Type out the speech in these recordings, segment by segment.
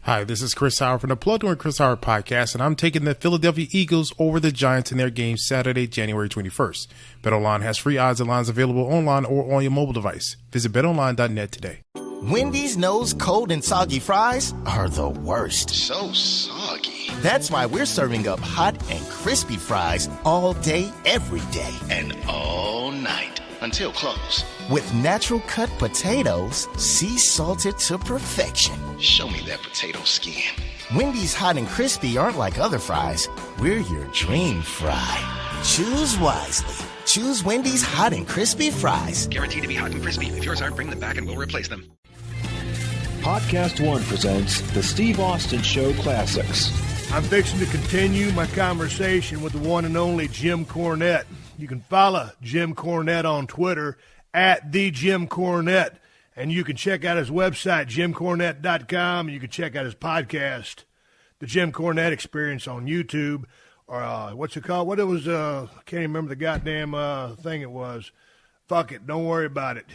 Hi, this is Chris Howard from the Plugged In with Chris Howard podcast, and I'm taking the Philadelphia Eagles over the Giants in their game Saturday, January 21st. BetOnline has free odds and lines available online or on your mobile device. Visit betonline.net today. Wendy's knows cold and soggy fries are the worst. So soggy. That's why we're serving up hot and crispy fries all day, every day. And all night until close. With natural cut potatoes, sea salted to perfection. Show me that potato skin. Wendy's hot and crispy aren't like other fries. We're your dream fry. Choose wisely. Choose Wendy's hot and crispy fries. Guaranteed to be hot and crispy. If yours aren't, bring them back and we'll replace them. Podcast One presents the Steve Austin Show Classics. I'm fixing to continue my conversation with the one and only Jim Cornette. You can follow Jim Cornette on Twitter at the Jim Cornette, and you can check out his website, jimcornette.com, and you can check out his podcast, The Jim Cornette Experience, on YouTube, or what's it called? What it was? I can't even remember the goddamn thing it was. Fuck it, don't worry about it.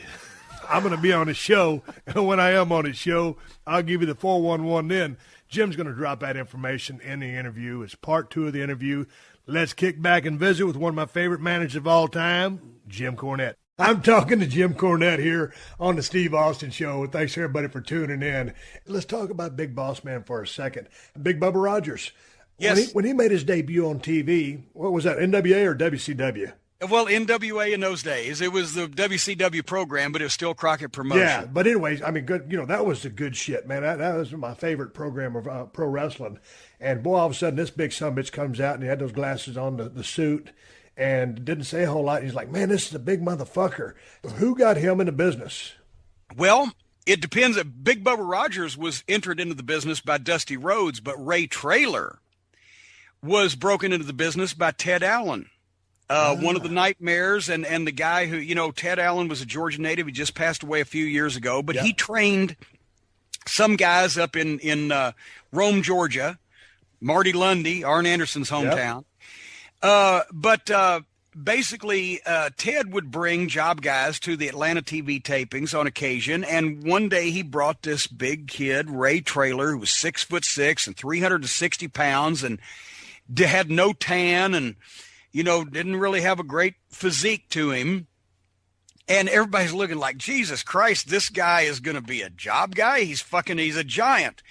I'm going to be on his show, and when I am on his show, I'll give you the 411 then. Jim's going to drop that information in the interview. It's part 2 of the interview. Let's kick back and visit with one of my favorite managers of all time, Jim Cornette. I'm talking to Jim Cornette here on the Steve Austin Show. Thanks, everybody, for tuning in. Let's talk about Big Boss Man for a second. Big Bubba Rogers. Yes. When he made his debut on TV, what was that, NWA or WCW? Well, NWA in those days. It was the WCW program, but it was still Crockett Promotion. Yeah, but anyways, I mean, good. That was the good shit, man. That was my favorite program of pro wrestling. And, boy, all of a sudden, this big sumbitch comes out, and he had those glasses on, the suit, and didn't say a whole lot. He's like, man, this is a big motherfucker. Who got him in the business? Well, it depends. Big Bubba Rogers was entered into the business by Dusty Rhodes, but Ray Traylor was broken into the business by Ted Allen. One of the Nightmares, and the guy who, Ted Allen was a Georgia native. He just passed away a few years ago, but he trained some guys up in Rome, Georgia, Marty Lundy, Arn Anderson's hometown. But basically, Ted would bring job guys to the Atlanta TV tapings on occasion, and one day he brought this big kid, Ray Traylor, who was 6'6" and 360 pounds, and had no tan, and didn't really have a great physique to him. And everybody's looking like, Jesus Christ, this guy is going to be a job guy. He's a giant.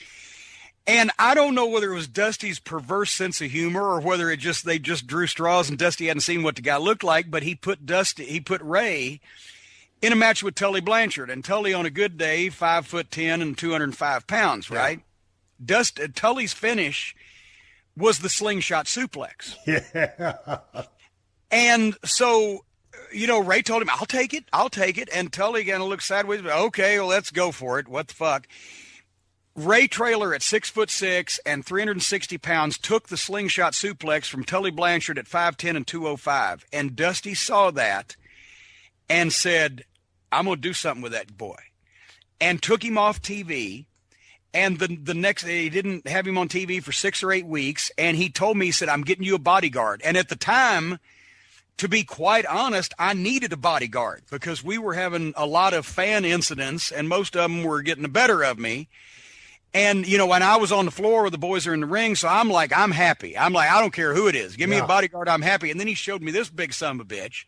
And I don't know whether it was Dusty's perverse sense of humor or whether they just drew straws and Dusty hadn't seen what the guy looked like, but he put Ray in a match with Tully Blanchard, and Tully on a good day, 5'10" and 205 pounds, right? Yeah. Tully's finish was the slingshot suplex. Yeah. And so, Ray told him, I'll take it. And Tully kind of looked sideways, but okay, well, let's go for it. What the fuck? Ray Traylor at 6'6" and 360 pounds took the slingshot suplex from Tully Blanchard at 5'10" and 205. And Dusty saw that and said, I'm going to do something with that boy. And took him off TV. And the next day, he didn't have him on TV for 6 or 8 weeks. And he told me, he said, I'm getting you a bodyguard. And at the time, to be quite honest, I needed a bodyguard because we were having a lot of fan incidents and most of them were getting the better of me. And, when I was on the floor, the boys are in the ring. So I'm like, I'm happy. I'm like, I don't care who it is. Give me a bodyguard. I'm happy. And then he showed me this big son of a bitch.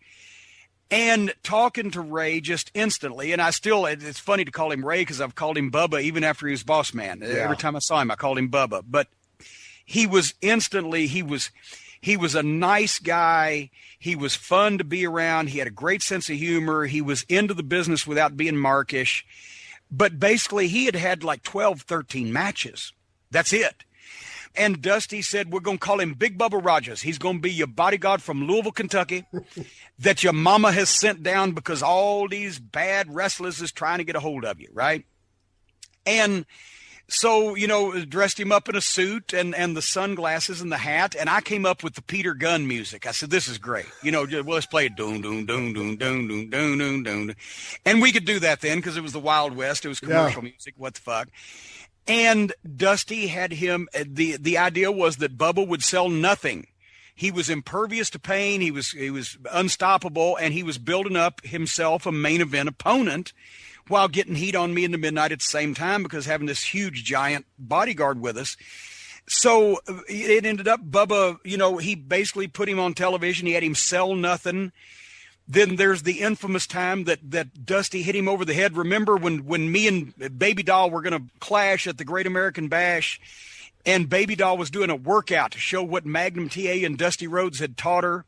And talking to Ray just instantly, and it's funny to call him Ray because I've called him Bubba even after he was boss man. Yeah. Every time I saw him, I called him Bubba. But he was a nice guy. He was fun to be around. He had a great sense of humor. He was into the business without being markish. But basically, he had like 12, 13 matches. That's it. And Dusty said, we're going to call him Big Bubba Rogers. He's going to be your bodyguard from Louisville, Kentucky, that your mama has sent down because all these bad wrestlers is trying to get a hold of you, right? And so, dressed him up in a suit and the sunglasses and the hat. And I came up with the Peter Gunn music. I said, this is great. Well, let's play it. Doon, doon, doon, doon, doon, doon, doon, doon, doon. And we could do that then because it was the Wild West. It was commercial music. What the fuck? And Dusty had him, the idea was that Bubba would sell nothing. He was impervious to pain. He was unstoppable, and he was building up himself a main event opponent while getting heat on me in the midnight at the same time because having this huge giant bodyguard with us. So it ended up Bubba, he basically put him on television. He had him sell nothing. Then there's the infamous time that Dusty hit him over the head. Remember when me and Baby Doll were going to clash at the Great American Bash, and Baby Doll was doing a workout to show what Magnum TA and Dusty Rhodes had taught her.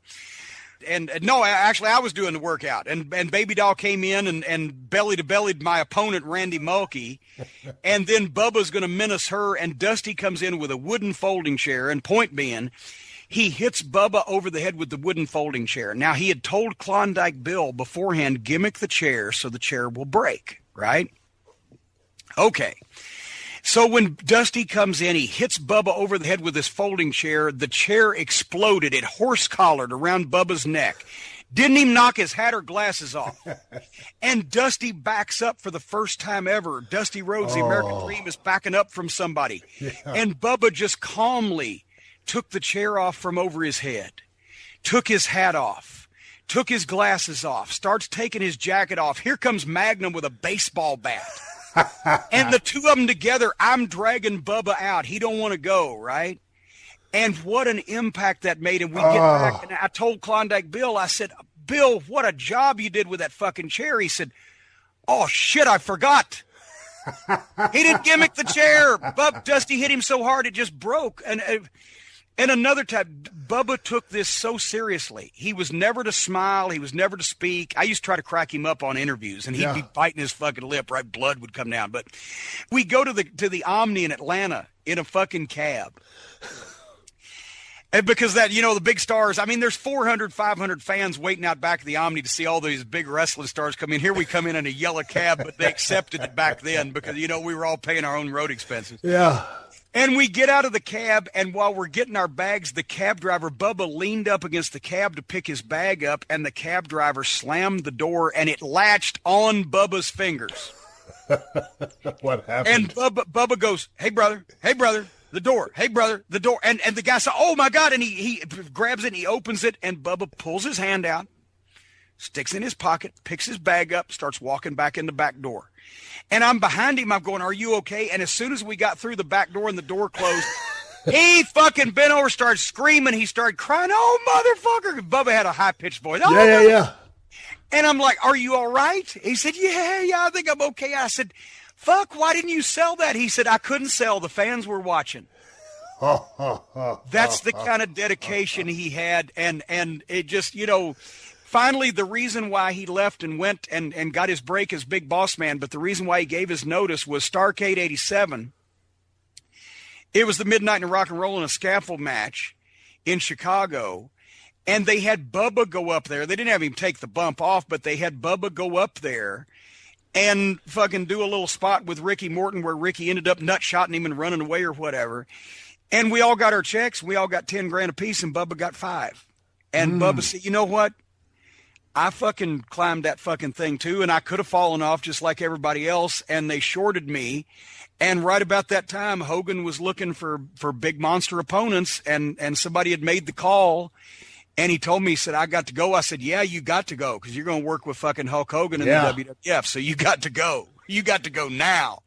And no, actually, I was doing the workout, and Baby Doll came in and belly to bellied my opponent, Randy Mulkey. And then Bubba's going to menace her, and Dusty comes in with a wooden folding chair. And point being, he hits Bubba over the head with the wooden folding chair. Now, he had told Klondike Bill beforehand, gimmick the chair so the chair will break, right? Okay. So when Dusty comes in, he hits Bubba over the head with his folding chair. The chair exploded. It horse-collared around Bubba's neck. Didn't even knock his hat or glasses off. And Dusty backs up for the first time ever. Dusty Rhodes, the American Dream, is backing up from somebody. Yeah. And Bubba just calmly took the chair off from over his head, took his hat off, took his glasses off, starts taking his jacket off. Here comes Magnum with a baseball bat. And the two of them together, I'm dragging Bubba out. He don't want to go, right? And what an impact that made. And we get back, and I told Klondike Bill, I said, Bill, what a job you did with that fucking chair. He said, oh, shit, I forgot. He didn't gimmick the chair. Dusty hit him so hard it just broke. And another time, Bubba took this so seriously. He was never to smile. He was never to speak. I used to try to crack him up on interviews, and he'd be biting his fucking lip, right? Blood would come down. But we go to the Omni in Atlanta in a fucking cab. And because that, the big stars, I mean, there's 400, 500 fans waiting out back of the Omni to see all these big wrestling stars come in. Here we come in a yellow cab, but they accepted it back then because, we were all paying our own road expenses. Yeah. And we get out of the cab, and while we're getting our bags, the cab driver, Bubba, leaned up against the cab to pick his bag up, and the cab driver slammed the door, and it latched on Bubba's fingers. What happened? And Bubba goes, hey, brother, the door, hey, brother, the door. And the guy said, oh, my God, and he grabs it, and he opens it, and Bubba pulls his hand out, sticks in his pocket, picks his bag up, starts walking back in the back door. And I'm behind him. I'm going, are you okay? And as soon as we got through the back door and the door closed, he fucking bent over, started screaming. He started crying, oh, motherfucker. Bubba had a high-pitched voice. Oh, yeah. And I'm like, are you all right? He said, yeah, I think I'm okay. I said, fuck, why didn't you sell that? He said, I couldn't sell. The fans were watching. That's the kind of dedication he had. And it just, finally, the reason why he left and went and got his break as Big Boss Man, but the reason why he gave his notice was Starrcade 87. It was the Midnight and Rock and Roll in a Scaffold match in Chicago, and they had Bubba go up there. They didn't have him take the bump off, but they had Bubba go up there and fucking do a little spot with Ricky Morton where Ricky ended up nut-shotting him and running away or whatever. And we all got our checks. We all got 10 grand apiece, and Bubba got 5. And Bubba said, you know what? I fucking climbed that fucking thing too, and I could have fallen off just like everybody else, and they shorted me. And right about that time, Hogan was looking for big monster opponents, and somebody had made the call, and he told me, he said, I got to go. I said, yeah, you got to go, because you're going to work with fucking Hulk Hogan in the WWF, so you got to go. You got to go now.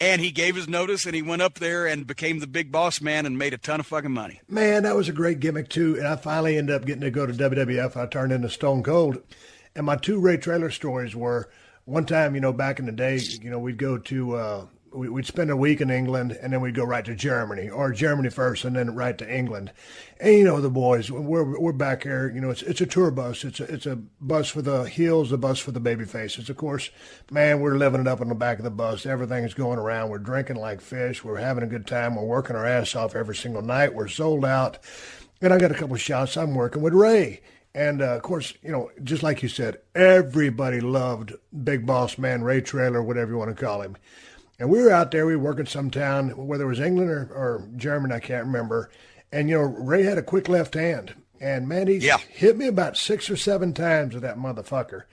And he gave his notice, and he went up there and became the Big Boss Man and made a ton of fucking money. Man, that was a great gimmick, too. And I finally ended up getting to go to WWF. I turned into Stone Cold. And my two Ray Traylor stories were, one time, back in the day, we'd go to, we'd spend a week in England, and then we'd go right to Germany, or Germany first, and then right to England. And, the boys, we're back here, it's a tour bus. It's a bus for the heels, a bus for the baby faces. Of course, man, we're living it up on the back of the bus. Everything's going around. We're drinking like fish. We're having a good time. We're working our ass off every single night. We're sold out. And I got a couple of shots. I'm working with Ray. And, of course, just like you said, everybody loved Big Boss Man, Ray Traylor, whatever you want to call him. And we were out there, we were working some town, whether it was England or Germany, I can't remember. And, Ray had a quick left hand. And, man, he hit me about 6 or 7 times with that motherfucker.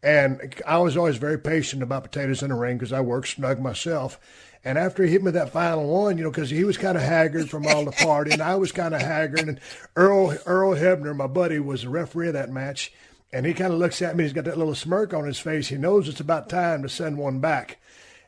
And I was always very patient about potatoes in the ring because I work snug myself. And after he hit me that final one, because he was kind of haggard from all the party, and I was kind of haggard. And Earl Hebner, my buddy, was the referee of that match. And he kind of looks at me. He's got that little smirk on his face. He knows it's about time to send one back.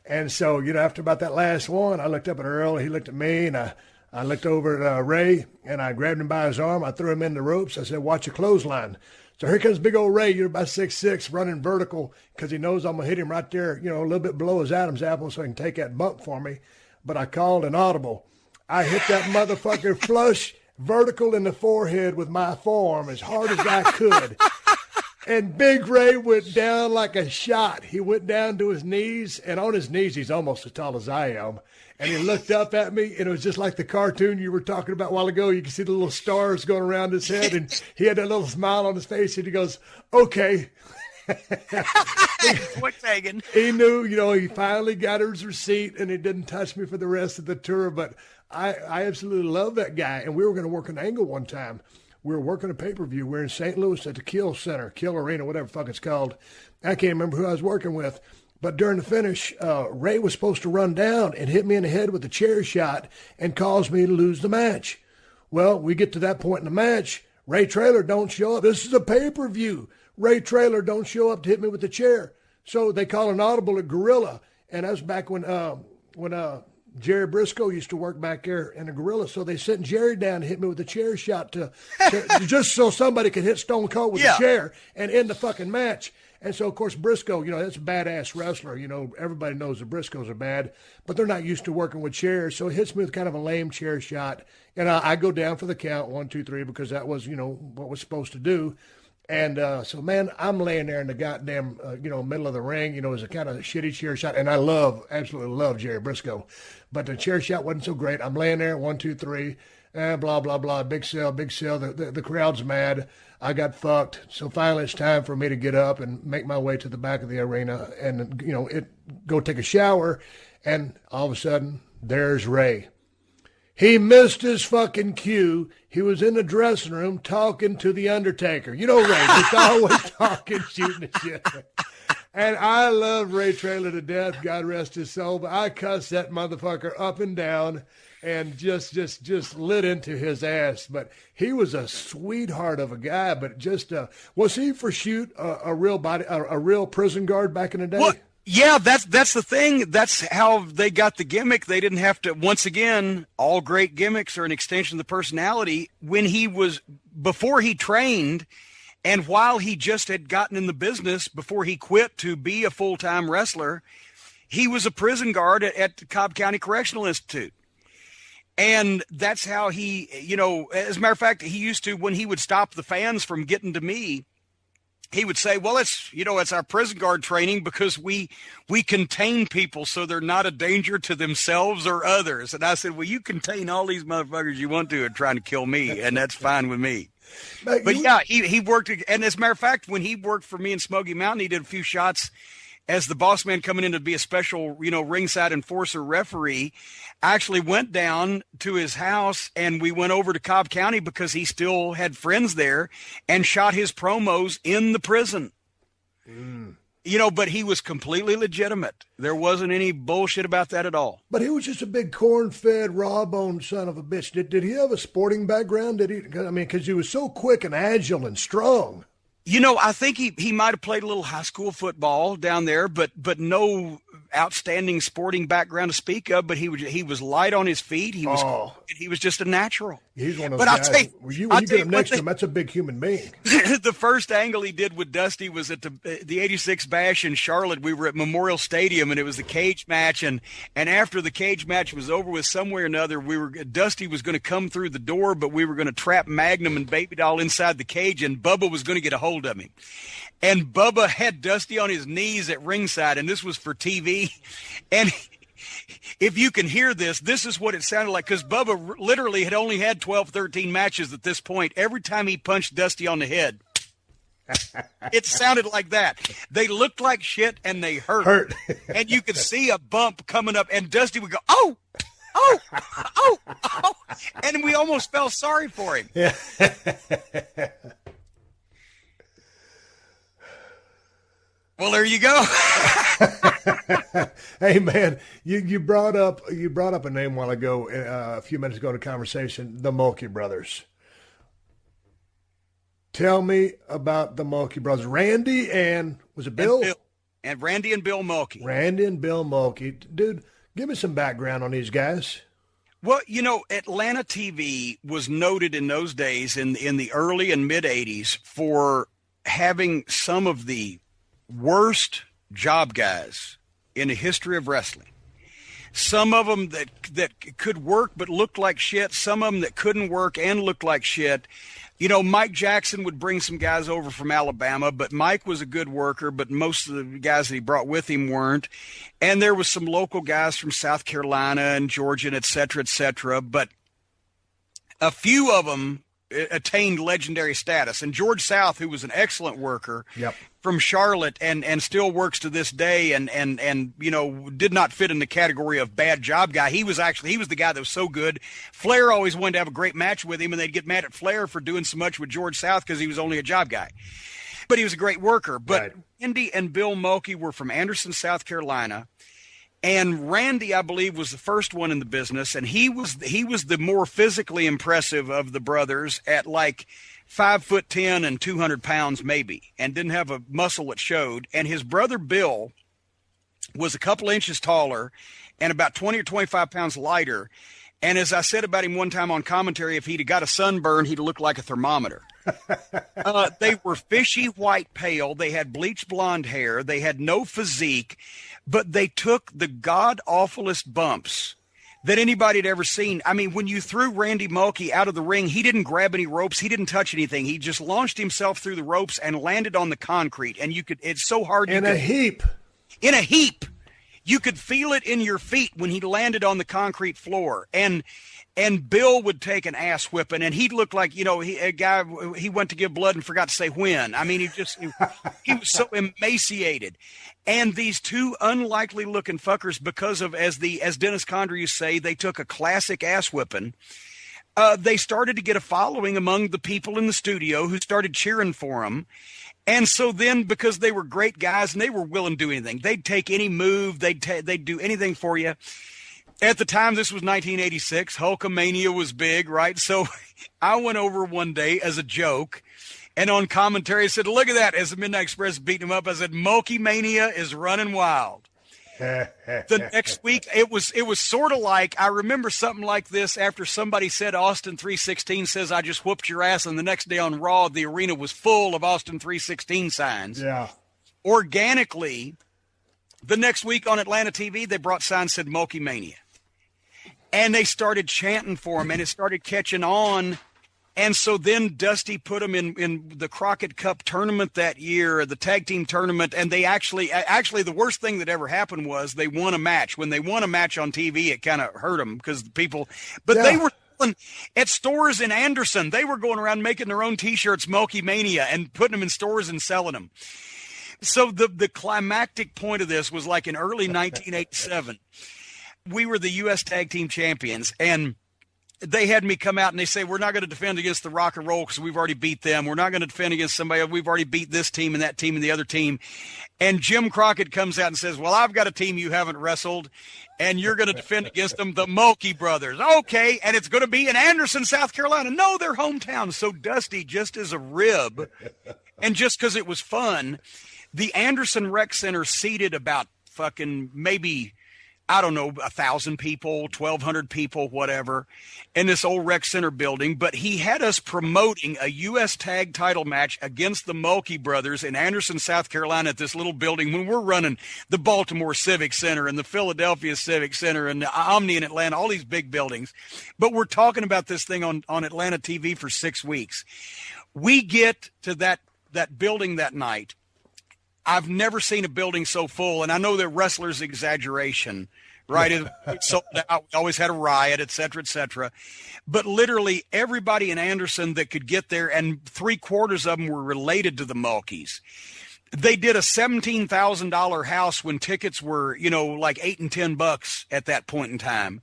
And so, after about that last one, I looked up at Earl. He looked at me, and I looked over at Ray, and I grabbed him by his arm. I threw him in the ropes. I said, watch your clothesline. So here comes big old Ray. You're about 6'6", running vertical because he knows I'm going to hit him right there, a little bit below his Adam's apple so he can take that bump for me. But I called an audible. I hit that motherfucker flush vertical in the forehead with my forearm as hard as I could. And Big Ray went down like a shot. He went down to his knees, and on his knees, he's almost as tall as I am. And he looked up at me, and it was just like the cartoon you were talking about a while ago. You can see the little stars going around his head, and he had that little smile on his face, and he goes, okay. What's taken? He knew, he finally got his receipt, and he didn't touch me for the rest of the tour. But I absolutely love that guy. And we were going to work an angle one time. We were working a pay-per-view. We were in St. Louis at the Kill Center, Kill Arena, whatever the fuck it's called. I can't remember who I was working with. But during the finish, Ray was supposed to run down and hit me in the head with a chair shot and cause me to lose the match. Well, we get to that point in the match. Ray Traylor don't show up. This is a pay-per-view. Ray Traylor don't show up to hit me with the chair. So they call an audible a gorilla. And that was back when Jerry Briscoe used to work back there in the gorilla. So they sent Jerry down to hit me with a chair shot to just so somebody could hit Stone Cold with a chair and end the fucking match. And so, of course, Briscoe, that's a badass wrestler. Everybody knows the Briscoes are bad, but they're not used to working with chairs. So it hits me with kind of a lame chair shot. And I go down for the count, 1, 2, 3, because that was, what was supposed to do. And so, man, I'm laying there in the goddamn, middle of the ring. It was a kind of shitty chair shot. And I absolutely love Jerry Briscoe. But the chair shot wasn't so great. I'm laying there, 1, 2, 3, blah, blah, blah, big sell. The crowd's mad. I got fucked. So finally it's time for me to get up and make my way to the back of the arena and, go take a shower. And all of a sudden, there's Ray. He missed his fucking cue. He was in the dressing room talking to The Undertaker. Ray, just always talking, shooting the shit. And I love Ray Traylor to death, God rest his soul, but I cussed that motherfucker up and down and just lit into his ass. But he was a sweetheart of a guy, but was he for shoot a real prison guard back in the day? Well, yeah, that's the thing. That's how they got the gimmick. They didn't have to, once again, all great gimmicks are an extension of the personality. Before he trained, and while he just had gotten in the business, before he quit to be a full-time wrestler, he was a prison guard at the Cobb County Correctional Institute. And that's how he, as a matter of fact, he used to, when he would stop the fans from getting to me, he would say, well, it's our prison guard training because we contain people so they're not a danger to themselves or others. And I said, well, you contain all these motherfuckers you want to and trying to kill me, and that's fine with me. But yeah, he worked, and as a matter of fact, when he worked for me in Smoky Mountain, he did a few shots as the boss man coming in to be a special, ringside enforcer referee. I actually went down to his house and we went over to Cobb County because he still had friends there and shot his promos in the prison. But he was completely legitimate. There wasn't any bullshit about that at all. But he was just a big corn-fed, raw-boned son of a bitch. Did he have a sporting background? Because he was so quick and agile and strong. I think he might have played a little high school football down there, but no outstanding sporting background to speak of. But he was light on his feet. He was just a natural. He's one of those guys. When you get him next to him, that's a big human being. The first angle he did with Dusty was at the 86 Bash in Charlotte. We were at Memorial Stadium, and it was the cage match. And after the cage match was over with, some way or another, Dusty was going to come through the door, but we were going to trap Magnum and Baby Doll inside the cage, and Bubba was going to get a hold of him. And Bubba had Dusty on his knees at ringside, and this was for TV. And if you can hear this is what it sounded like, because Bubba literally had only had 12, 13 matches at this point. Every time he punched Dusty on the head, it sounded like that. They looked like shit, and they hurt. And you could see a bump coming up, and Dusty would go, oh, and we almost felt sorry for him. Yeah. Well, there you go. Hey, man, you brought up a name a while ago, a few minutes ago in a conversation, the Mulkey brothers. Tell me about the Mulkey brothers. Randy and, was it Bill? And Randy and Bill Mulkey. Randy and Bill Mulkey. Dude, give me some background on these guys. Well, Atlanta TV was noted in those days in the early and mid 80s for having some of the worst job guys in the history of wrestling. Some of them that could work but looked like shit. Some of them that couldn't work and looked like shit. Mike Jackson would bring some guys over from Alabama, but Mike was a good worker, but most of the guys that he brought with him weren't. And there was some local guys from South Carolina and Georgia, and et cetera, but a few of them attained legendary status. And George South, who was an excellent worker from Charlotte and still works to this day and did not fit in the category of bad job guy. He was the guy that was so good. Flair always wanted to have a great match with him, and they'd get mad at Flair for doing so much with George South because he was only a job guy. But he was a great worker. But Randy and Bill Mulkey were from Anderson, South Carolina. And Randy, I believe, was the first one in the business, and he was the more physically impressive of the brothers at like 5'10" and 200 pounds maybe, and didn't have a muscle that showed. And his brother Bill was a couple inches taller and about 20 or 25 pounds lighter. And as I said about him one time on commentary, if he'd have got a sunburn, he'd look like a thermometer. They were fishy white pale. They had bleached blonde hair. They had no physique, but they took the god-awfulest bumps that anybody had ever seen. I mean, when you threw Randy Mulkey out of the ring, he didn't grab any ropes. He didn't touch anything. He just launched himself through the ropes and landed on the concrete. And it's so hard. In a heap. You could feel it in your feet when he landed on the concrete floor. And Bill would take an ass whipping, and he'd look like, he went to give blood and forgot to say when. I mean, he was so emaciated. And these two unlikely looking fuckers, because of, as Dennis Condrey used to say, they took a classic ass whipping. They started to get a following among the people in the studio who started cheering for them. And so then, because they were great guys and they were willing to do anything, they'd take any move, they'd do anything for you. At the time, this was 1986. Hulkamania was big, right? So I went over one day as a joke, and on commentary, I said, "Look at that!" As the Midnight Express beating him up, I said, "Mulkey Mania is running wild." The next week, it was sort of like, I remember something like this after somebody said Austin 316 says, "I just whooped your ass," and the next day on Raw, the arena was full of Austin 316 signs. Yeah. Organically, the next week on Atlanta TV, they brought signs that said Mulkey Mania. And they started chanting for him, and it started catching on. And so then Dusty put them in the Crockett Cup tournament that year, the tag team tournament. And they actually the worst thing that ever happened was they won a match. When they won a match on TV, it kind of hurt them because the people, they were at stores in Anderson. They were going around making their own T-shirts, Mulkey Mania, and putting them in stores and selling them. So the climactic point of this was like in early 1987. We were the U.S. Tag Team Champions, and they had me come out and they say, "We're not going to defend against the Rock and Roll because we've already beat them. We're not going to defend against somebody. We've already beat this team and that team and the other team." And Jim Crockett comes out and says, "Well, I've got a team you haven't wrestled, and you're going to defend against them, the Mulkey brothers." Okay, and it's going to be in Anderson, South Carolina. No, their hometown. So Dusty, just as a rib, and just because it was fun, the Anderson Rec Center seated about fucking maybe, I don't know, 1,000 people, 1,200 people, whatever, in this old rec center building. But he had us promoting a U.S. tag title match against the Mulkey brothers in Anderson, South Carolina, at this little building when we're running the Baltimore Civic Center and the Philadelphia Civic Center and the Omni in Atlanta, all these big buildings. But we're talking about this thing on Atlanta TV for 6 weeks. We get to that building that night. I've never seen a building so full, and I know that wrestlers' exaggeration, right? It sold out. We always had a riot, et cetera, but literally everybody in Anderson that could get there, and 3/4 of them were related to the Mulkeys. They did a $17,000 house when tickets were, like $8 and $10 at that point in time,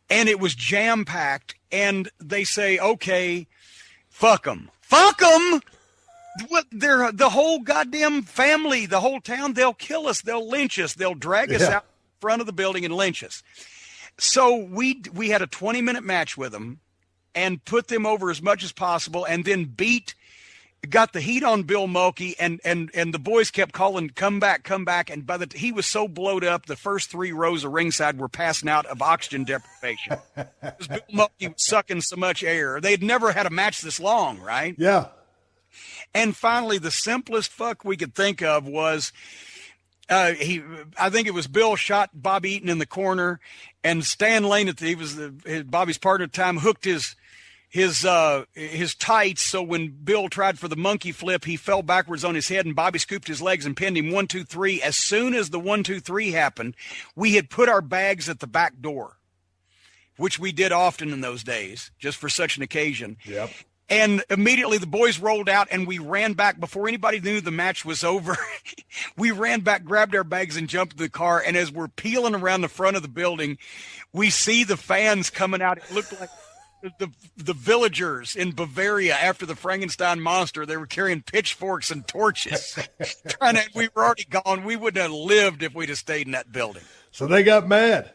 and it was jam packed. And they say, "Okay, fuck them." What? They're the whole goddamn family, the whole town. They'll kill us. They'll lynch us. They'll drag us out in front of the building and lynch us. So we had a 20-minute match with them and put them over as much as possible, and then beat got the heat on Bill Mulkey, and the boys kept calling, come back. And he was so blowed up, the first 3 rows of ringside were passing out of oxygen deprivation. Because Bill Mulkey was sucking so much air. They'd never had a match this long, right? Yeah. And finally, the simplest fuck we could think of was, I think it was Bill shot Bob Eaton in the corner, and Stan Lane, he was Bobby's partner at the time, hooked his tights, so when Bill tried for the monkey flip, he fell backwards on his head, and Bobby scooped his legs and pinned him 1, 2, 3. As soon as the 1, 2, 3 happened, we had put our bags at the back door, which we did often in those days, just for such an occasion. Yep. And immediately the boys rolled out, and we ran back before anybody knew the match was over. We ran back, grabbed our bags, and jumped in the car. And as we're peeling around the front of the building, we see the fans coming out. It looked like the villagers in Bavaria after the Frankenstein monster. They were carrying pitchforks and torches. We were already gone. We wouldn't have lived if we'd have stayed in that building. So they got mad.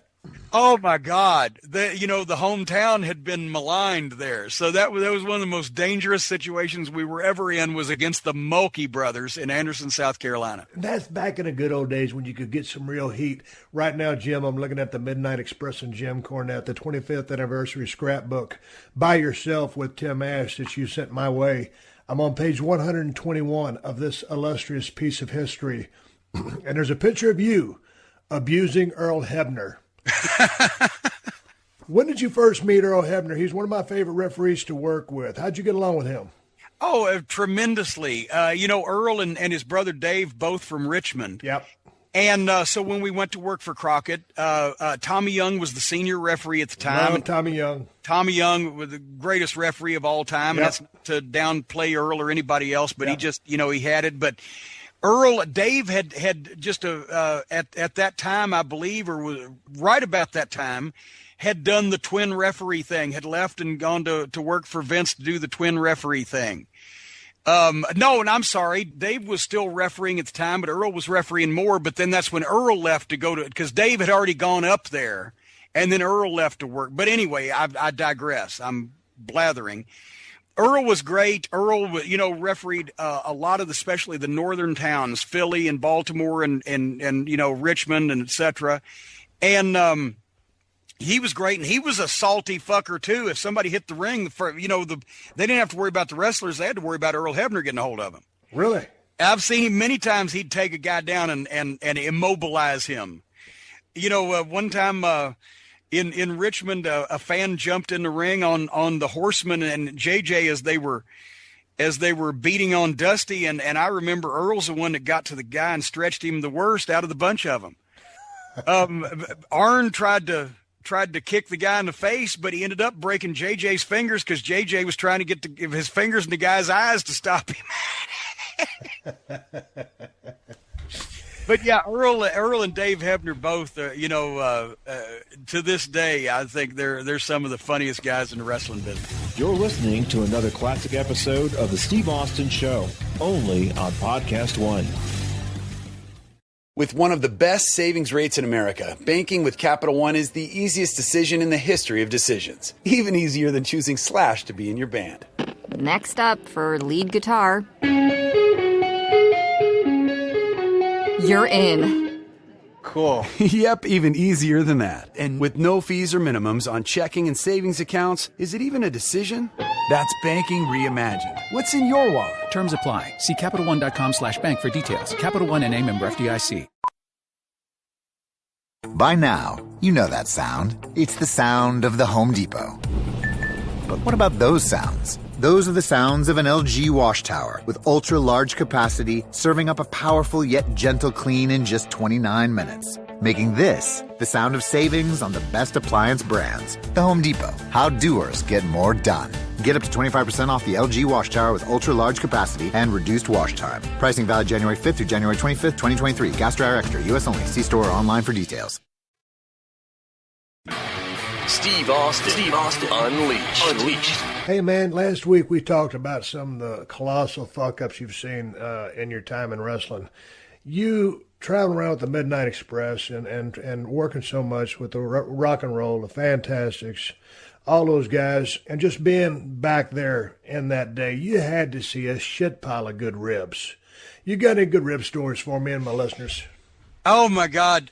Oh my God. The hometown had been maligned there. So that was one of the most dangerous situations we were ever in, was against the Mulkey brothers in Anderson, South Carolina. That's back in the good old days when you could get some real heat. Right now, Jim, I'm looking at the Midnight Express and Jim Cornette, the 25th anniversary scrapbook by yourself with Tim Ash that you sent my way. I'm on page 121 of this illustrious piece of history. And there's a picture of you abusing Earl Hebner. When did you first meet Earl Hebner? He's one of my favorite referees to work with. How'd you get along with him? Oh, tremendously. Earl and his brother Dave, both from Richmond. Yep. And so when we went to work for Crockett, Tommy Young was the senior referee at the time. Love Tommy Young. Tommy Young was the greatest referee of all time. Yep. And that's not to downplay Earl or anybody else, but Yep. he just, he had it. But Dave had just at that time, I believe, or was right about that time, had done the twin referee thing, had left and gone to work for Vince to do the twin referee thing. No, and I'm sorry, Dave was still refereeing at the time, but Earl was refereeing more. But then that's when Earl left to go to, because Dave had already gone up there, and then Earl left to work. But anyway, I digress. I'm blathering. Earl was great. Earl, refereed a lot of especially the northern towns, Philly and Baltimore and Richmond and et cetera. And he was great, and he was a salty fucker too. If somebody hit the ring, they didn't have to worry about the wrestlers. They had to worry about Earl Hebner getting a hold of him. Really? I've seen him many times. He'd take a guy down and immobilize him. One time in Richmond, a fan jumped in the ring on the Horseman and JJ as they were beating on Dusty, and I remember Earl's the one that got to the guy and stretched him the worst out of the bunch of them. Arn tried to kick the guy in the face, but he ended up breaking JJ's fingers because JJ was trying to get his fingers in the guy's eyes to stop him. But yeah, Earl and Dave Hebner both, to this day, I think they're some of the funniest guys in the wrestling business. You're listening to another classic episode of The Steve Austin Show, only on Podcast One. With one of the best savings rates in America, banking with Capital One is the easiest decision in the history of decisions. Even easier than choosing Slash to be in your band. Next up for lead guitar. You're in. Cool. Yep, even easier than that. And with no fees or minimums on checking and savings accounts, is it even a decision? That's banking reimagined. What's in your wallet? Terms apply. See CapitalOne.com/bank for details. Capital One N.A. member FDIC. By now, you know that sound. It's the sound of the Home Depot. But what about those sounds? Those are the sounds of an LG wash tower with ultra-large capacity, serving up a powerful yet gentle clean in just 29 minutes. Making this the sound of savings on the best appliance brands. The Home Depot. How doers get more done. Get up to 25% off the LG wash tower with ultra-large capacity and reduced wash time. Pricing valid January 5th through January 25th, 2023. Gas dryer extra. U.S. only. See store or online for details. Steve Austin Unleashed. Hey, man, last week we talked about some of the colossal fuck-ups you've seen in your time in wrestling. You traveling around with the Midnight Express and working so much with the rock and roll, the Fantastics, all those guys, and just being back there in that day, you had to see a shit pile of good ribs. You got any good rib stories for me and my listeners? Oh my God.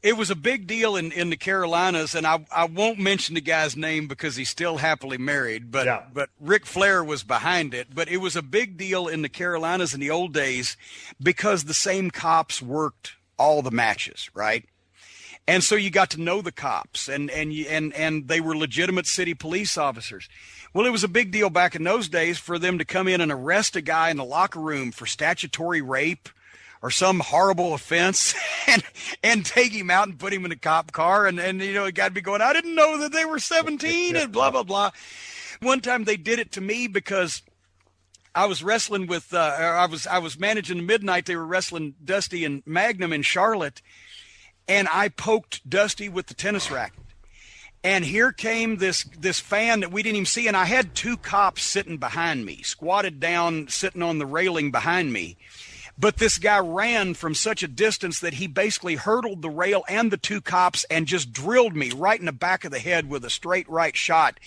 It was a big deal in the Carolinas, and I won't mention the guy's name because he's still happily married, but Ric Flair was behind it. But it was a big deal in the Carolinas in the old days because the same cops worked all the matches, right? And so you got to know the cops, and they were legitimate city police officers. Well, it was a big deal back in those days for them to come in and arrest a guy in the locker room for statutory rape or some horrible offense and take him out and put him in a cop car. And he got to be going, I didn't know that they were 17 and blah, blah, blah. One time they did it to me because I was wrestling with, I was managing the Midnight. They were wrestling Dusty and Magnum in Charlotte. And I poked Dusty with the tennis racket. And here came this fan that we didn't even see. And I had two cops sitting behind me, squatted down, sitting on the railing behind me. But this guy ran from such a distance that he basically hurdled the rail and the two cops and just drilled me right in the back of the head with a straight right shot.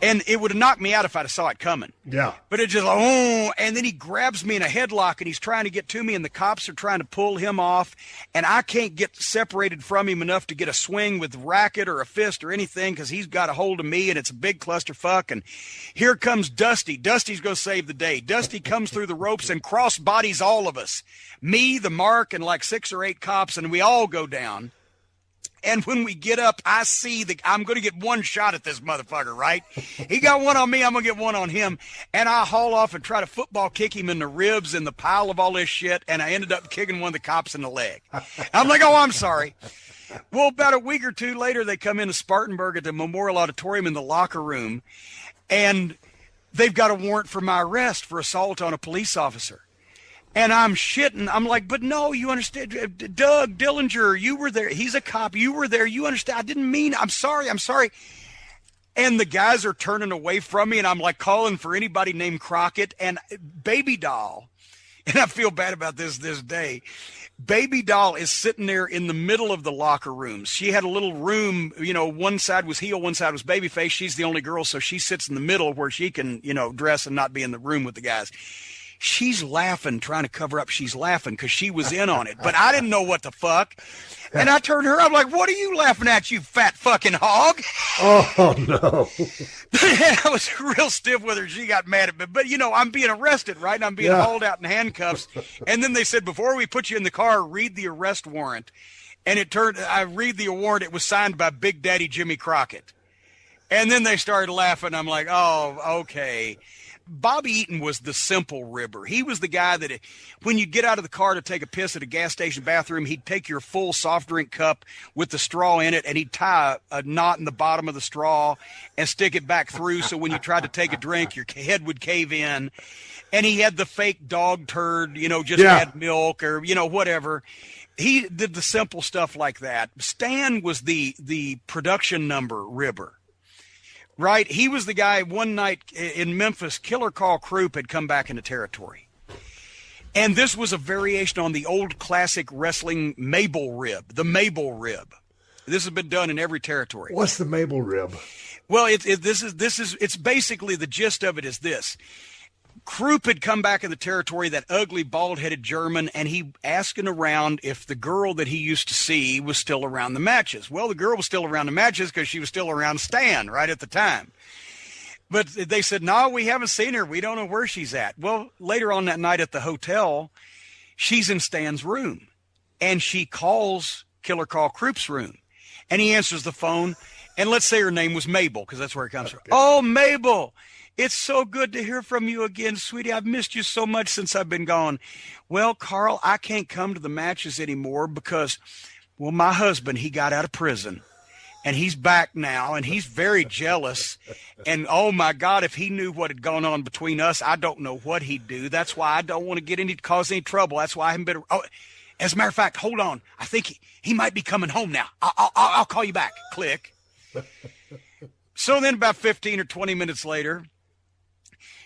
And it would have knocked me out if I'd have saw it coming. Yeah. But it just, and then he grabs me in a headlock and he's trying to get to me and the cops are trying to pull him off. And I can't get separated from him enough to get a swing with a racket or a fist or anything because he's got a hold of me and it's a big clusterfuck. And here comes Dusty. Dusty's going to save the day. Dusty comes through the ropes and cross bodies all of us. Me, the Mark, and like 6 or 8 cops, and we all go down. And when we get up, I see that I'm going to get one shot at this motherfucker, right? He got one on me. I'm going to get one on him. And I haul off and try to football kick him in the ribs in the pile of all this shit. And I ended up kicking one of the cops in the leg. I'm like, I'm sorry. Well, about a week or two later, they come into Spartanburg at the Memorial Auditorium in the locker room. And they've got a warrant for my arrest for assault on a police officer. And I'm shitting. I'm like, but no, you understand. Doug Dillinger, you were there. He's a cop. You were there. You understand. I didn't mean, I'm sorry. And the guys are turning away from me. And I'm like calling for anybody named Crockett and Baby Doll. And I feel bad about this day. Baby Doll is sitting there in the middle of the locker rooms. She had a little room, one side was heel, one side was babyface. She's the only girl. So she sits in the middle where she can, dress and not be in the room with the guys. She's laughing, trying to cover up. She's laughing because she was in on it. But I didn't know what the fuck. And I turned her, I'm like, what are you laughing at, you fat fucking hog? Oh, no. I was real stiff with her. She got mad at me. But, I'm being arrested, right? And I'm being hauled out in handcuffs. And then they said, before we put you in the car, read the arrest warrant. And I read the warrant. It was signed by Big Daddy Jimmy Crockett. And then they started laughing. I'm like, oh, okay. Bobby Eaton was the simple ribber. He was the guy that when you get out of the car to take a piss at a gas station bathroom, he'd take your full soft drink cup with the straw in it, and he'd tie a knot in the bottom of the straw and stick it back through so when you tried to take a drink, your head would cave in. And he had the fake dog turd, had milk or, whatever. He did the simple stuff like that. Stan was the production number ribber. Right? He was the guy one night in Memphis, Killer Carl Krupp had come back into territory. And this was a variation on the old classic wrestling Mabel rib, the Mabel rib. This has been done in every territory. What's the Mabel rib? Well, it's basically the gist of it is this. Krupp had come back in the territory, that ugly, bald-headed German, and he asking around if the girl that he used to see was still around the matches. Well, the girl was still around the matches because she was still around Stan right at the time. But they said, no, we haven't seen her. We don't know where she's at. Well, later on that night at the hotel, she's in Stan's room, and she calls Killer Carl Krupp's room, and he answers the phone, and let's say her name was Mabel because that's where it comes from. Oh, Mabel. It's so good to hear from you again, sweetie. I've missed you so much since I've been gone. Well, Carl, I can't come to the matches anymore because, well, my husband, he got out of prison. And he's back now, and he's very jealous. And, oh, my God, if he knew what had gone on between us, I don't know what he'd do. That's why I don't want to cause any trouble. That's why I haven't been – oh, as a matter of fact, hold on. I think he might be coming home now. I'll call you back. Click. So then about 15 or 20 minutes later –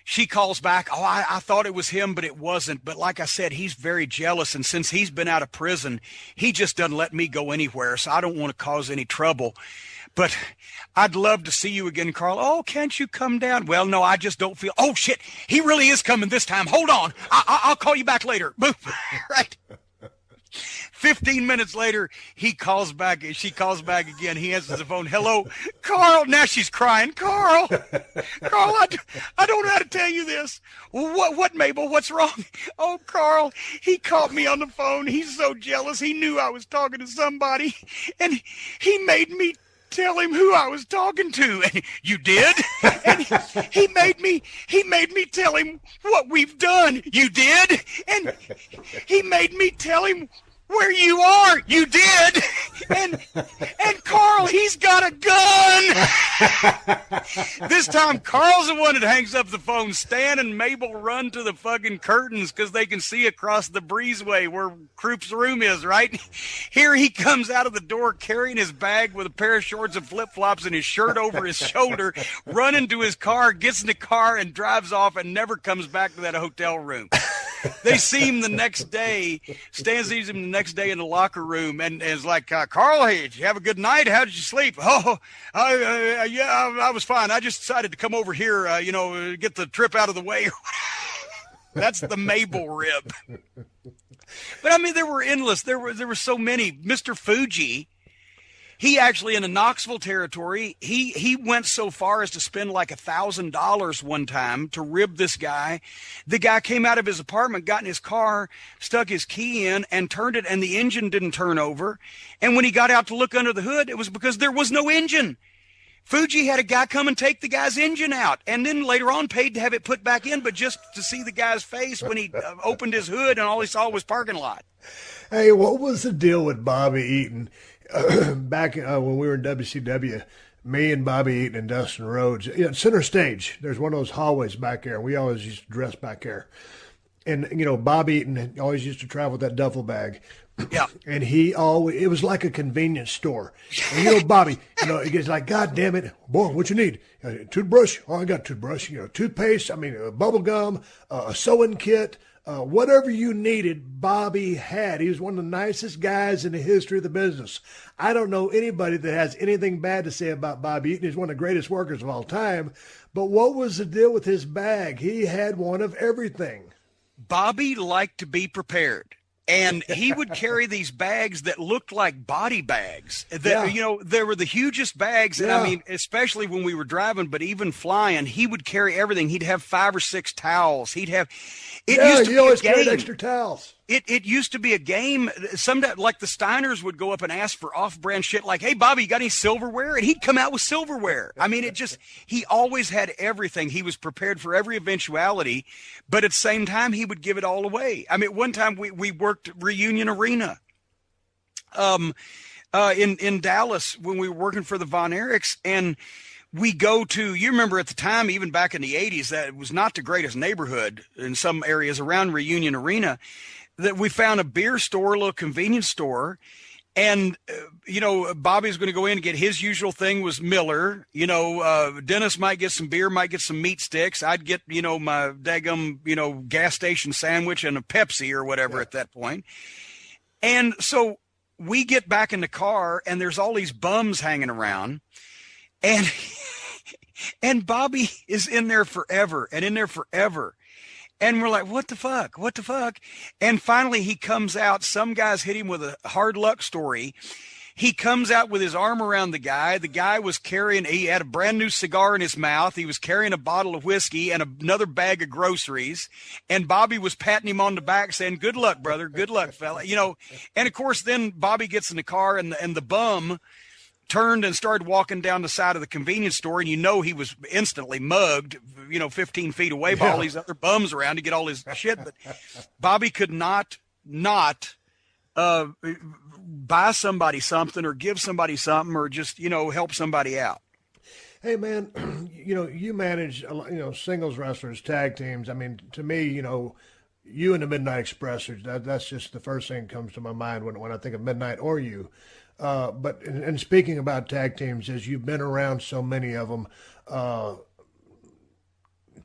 she calls back. Oh, I thought it was him, but it wasn't. But like I said, he's very jealous. And since he's been out of prison, he just doesn't let me go anywhere. So I don't want to cause any trouble. But I'd love to see you again, Carl. Oh, can't you come down? Well, no, I just don't feel. Oh, shit. He really is coming this time. Hold on. I'll call you back later. Boom. Right. 15 minutes later, he calls back. She calls back again. He answers the phone. Hello, Carl. Now she's crying. Carl, I don't know how to tell you this. What, Mabel? What's wrong? Oh, Carl, he caught me on the phone. He's so jealous. He knew I was talking to somebody, and he made me tell him who I was talking to. And you did? And he made me tell him what we've done. You did? And he made me tell him where you are. You did. And Carl, he's got a gun. This time, Carl's the one that hangs up the phone. Stan and Mabel run to the fucking curtains because they can see across the breezeway where Croup's room is, right? Here he comes out of the door carrying his bag with a pair of shorts and flip-flops and his shirt over his shoulder, running to his car, gets in the car and drives off and never comes back to that hotel room. They see him the next day. Stan sees him the next day in the locker room and is like, Carl, hey, did you have a good night? How did you sleep? Oh, I was fine. I just decided to come over here, get the trip out of the way. That's the Mabel rib. But I mean, there were endless. There were so many. Mr. Fuji. He actually, in the Knoxville territory, he went so far as to spend like $1,000 one time to rib this guy. The guy came out of his apartment, got in his car, stuck his key in, and turned it, and the engine didn't turn over. And when he got out to look under the hood, it was because there was no engine. Fuji had a guy come and take the guy's engine out, and then later on paid to have it put back in, but just to see the guy's face when he opened his hood and all he saw was parking lot. Hey, what was the deal with Bobby Eaton? Back when we were in WCW, me and Bobby Eaton and Dustin Rhodes, center stage, there's one of those hallways back there, and we always used to dress back there. And, Bobby Eaton always used to travel with that duffel bag. Yeah. And it was like a convenience store. And, Bobby, he gets like, God damn it, boy, what you need? Toothbrush? Oh, I got a toothbrush. Toothpaste, bubble gum, a sewing kit. Whatever you needed, Bobby had. He was one of the nicest guys in the history of the business. I don't know anybody that has anything bad to say about Bobby Eaton. He's one of the greatest workers of all time. But what was the deal with his bag? He had one of everything. Bobby liked to be prepared. And he would carry these bags that looked like body bags. There were the hugest bags. And I mean, especially when we were driving, but even flying, he would carry everything. He'd have 5 or 6 towels. He always carried extra towels. It used to be a game. Sometimes, like the Steiners would go up and ask for off-brand shit like, hey, Bobby, you got any silverware? And he'd come out with silverware. I mean, he always had everything. He was prepared for every eventuality, but at the same time, he would give it all away. I mean, one time we worked Reunion Arena in Dallas when we were working for the Von Erichs, and we go to, you remember at the time, even back in the 80s, that it was not the greatest neighborhood in some areas around Reunion Arena, that we found a beer store, a little convenience store. And, Bobby's going to go in and get his usual thing was Miller. Dennis might get some beer, might get some meat sticks. I'd get, my daggum, gas station sandwich and a Pepsi or whatever at that point. And so we get back in the car and there's all these bums hanging around. And Bobby is in there forever. And we're like, what the fuck? And finally he comes out. Some guys hit him with a hard luck story. He comes out with his arm around the guy. The guy he had a brand new cigar in his mouth. He was carrying a bottle of whiskey and another bag of groceries. And Bobby was patting him on the back saying, good luck, brother. Good luck, fella. And of course, then Bobby gets in the car and the bum turned and started walking down the side of the convenience store, and he was instantly mugged, 15 feet away by all these other bums around to get all his shit. But Bobby could not buy somebody something or give somebody something or just, help somebody out. Hey, man, you manage, singles wrestlers, tag teams. I mean, to me, you and the Midnight Express, that's just the first thing that comes to my mind when I think of Midnight or you. But speaking about tag teams, as you've been around so many of them,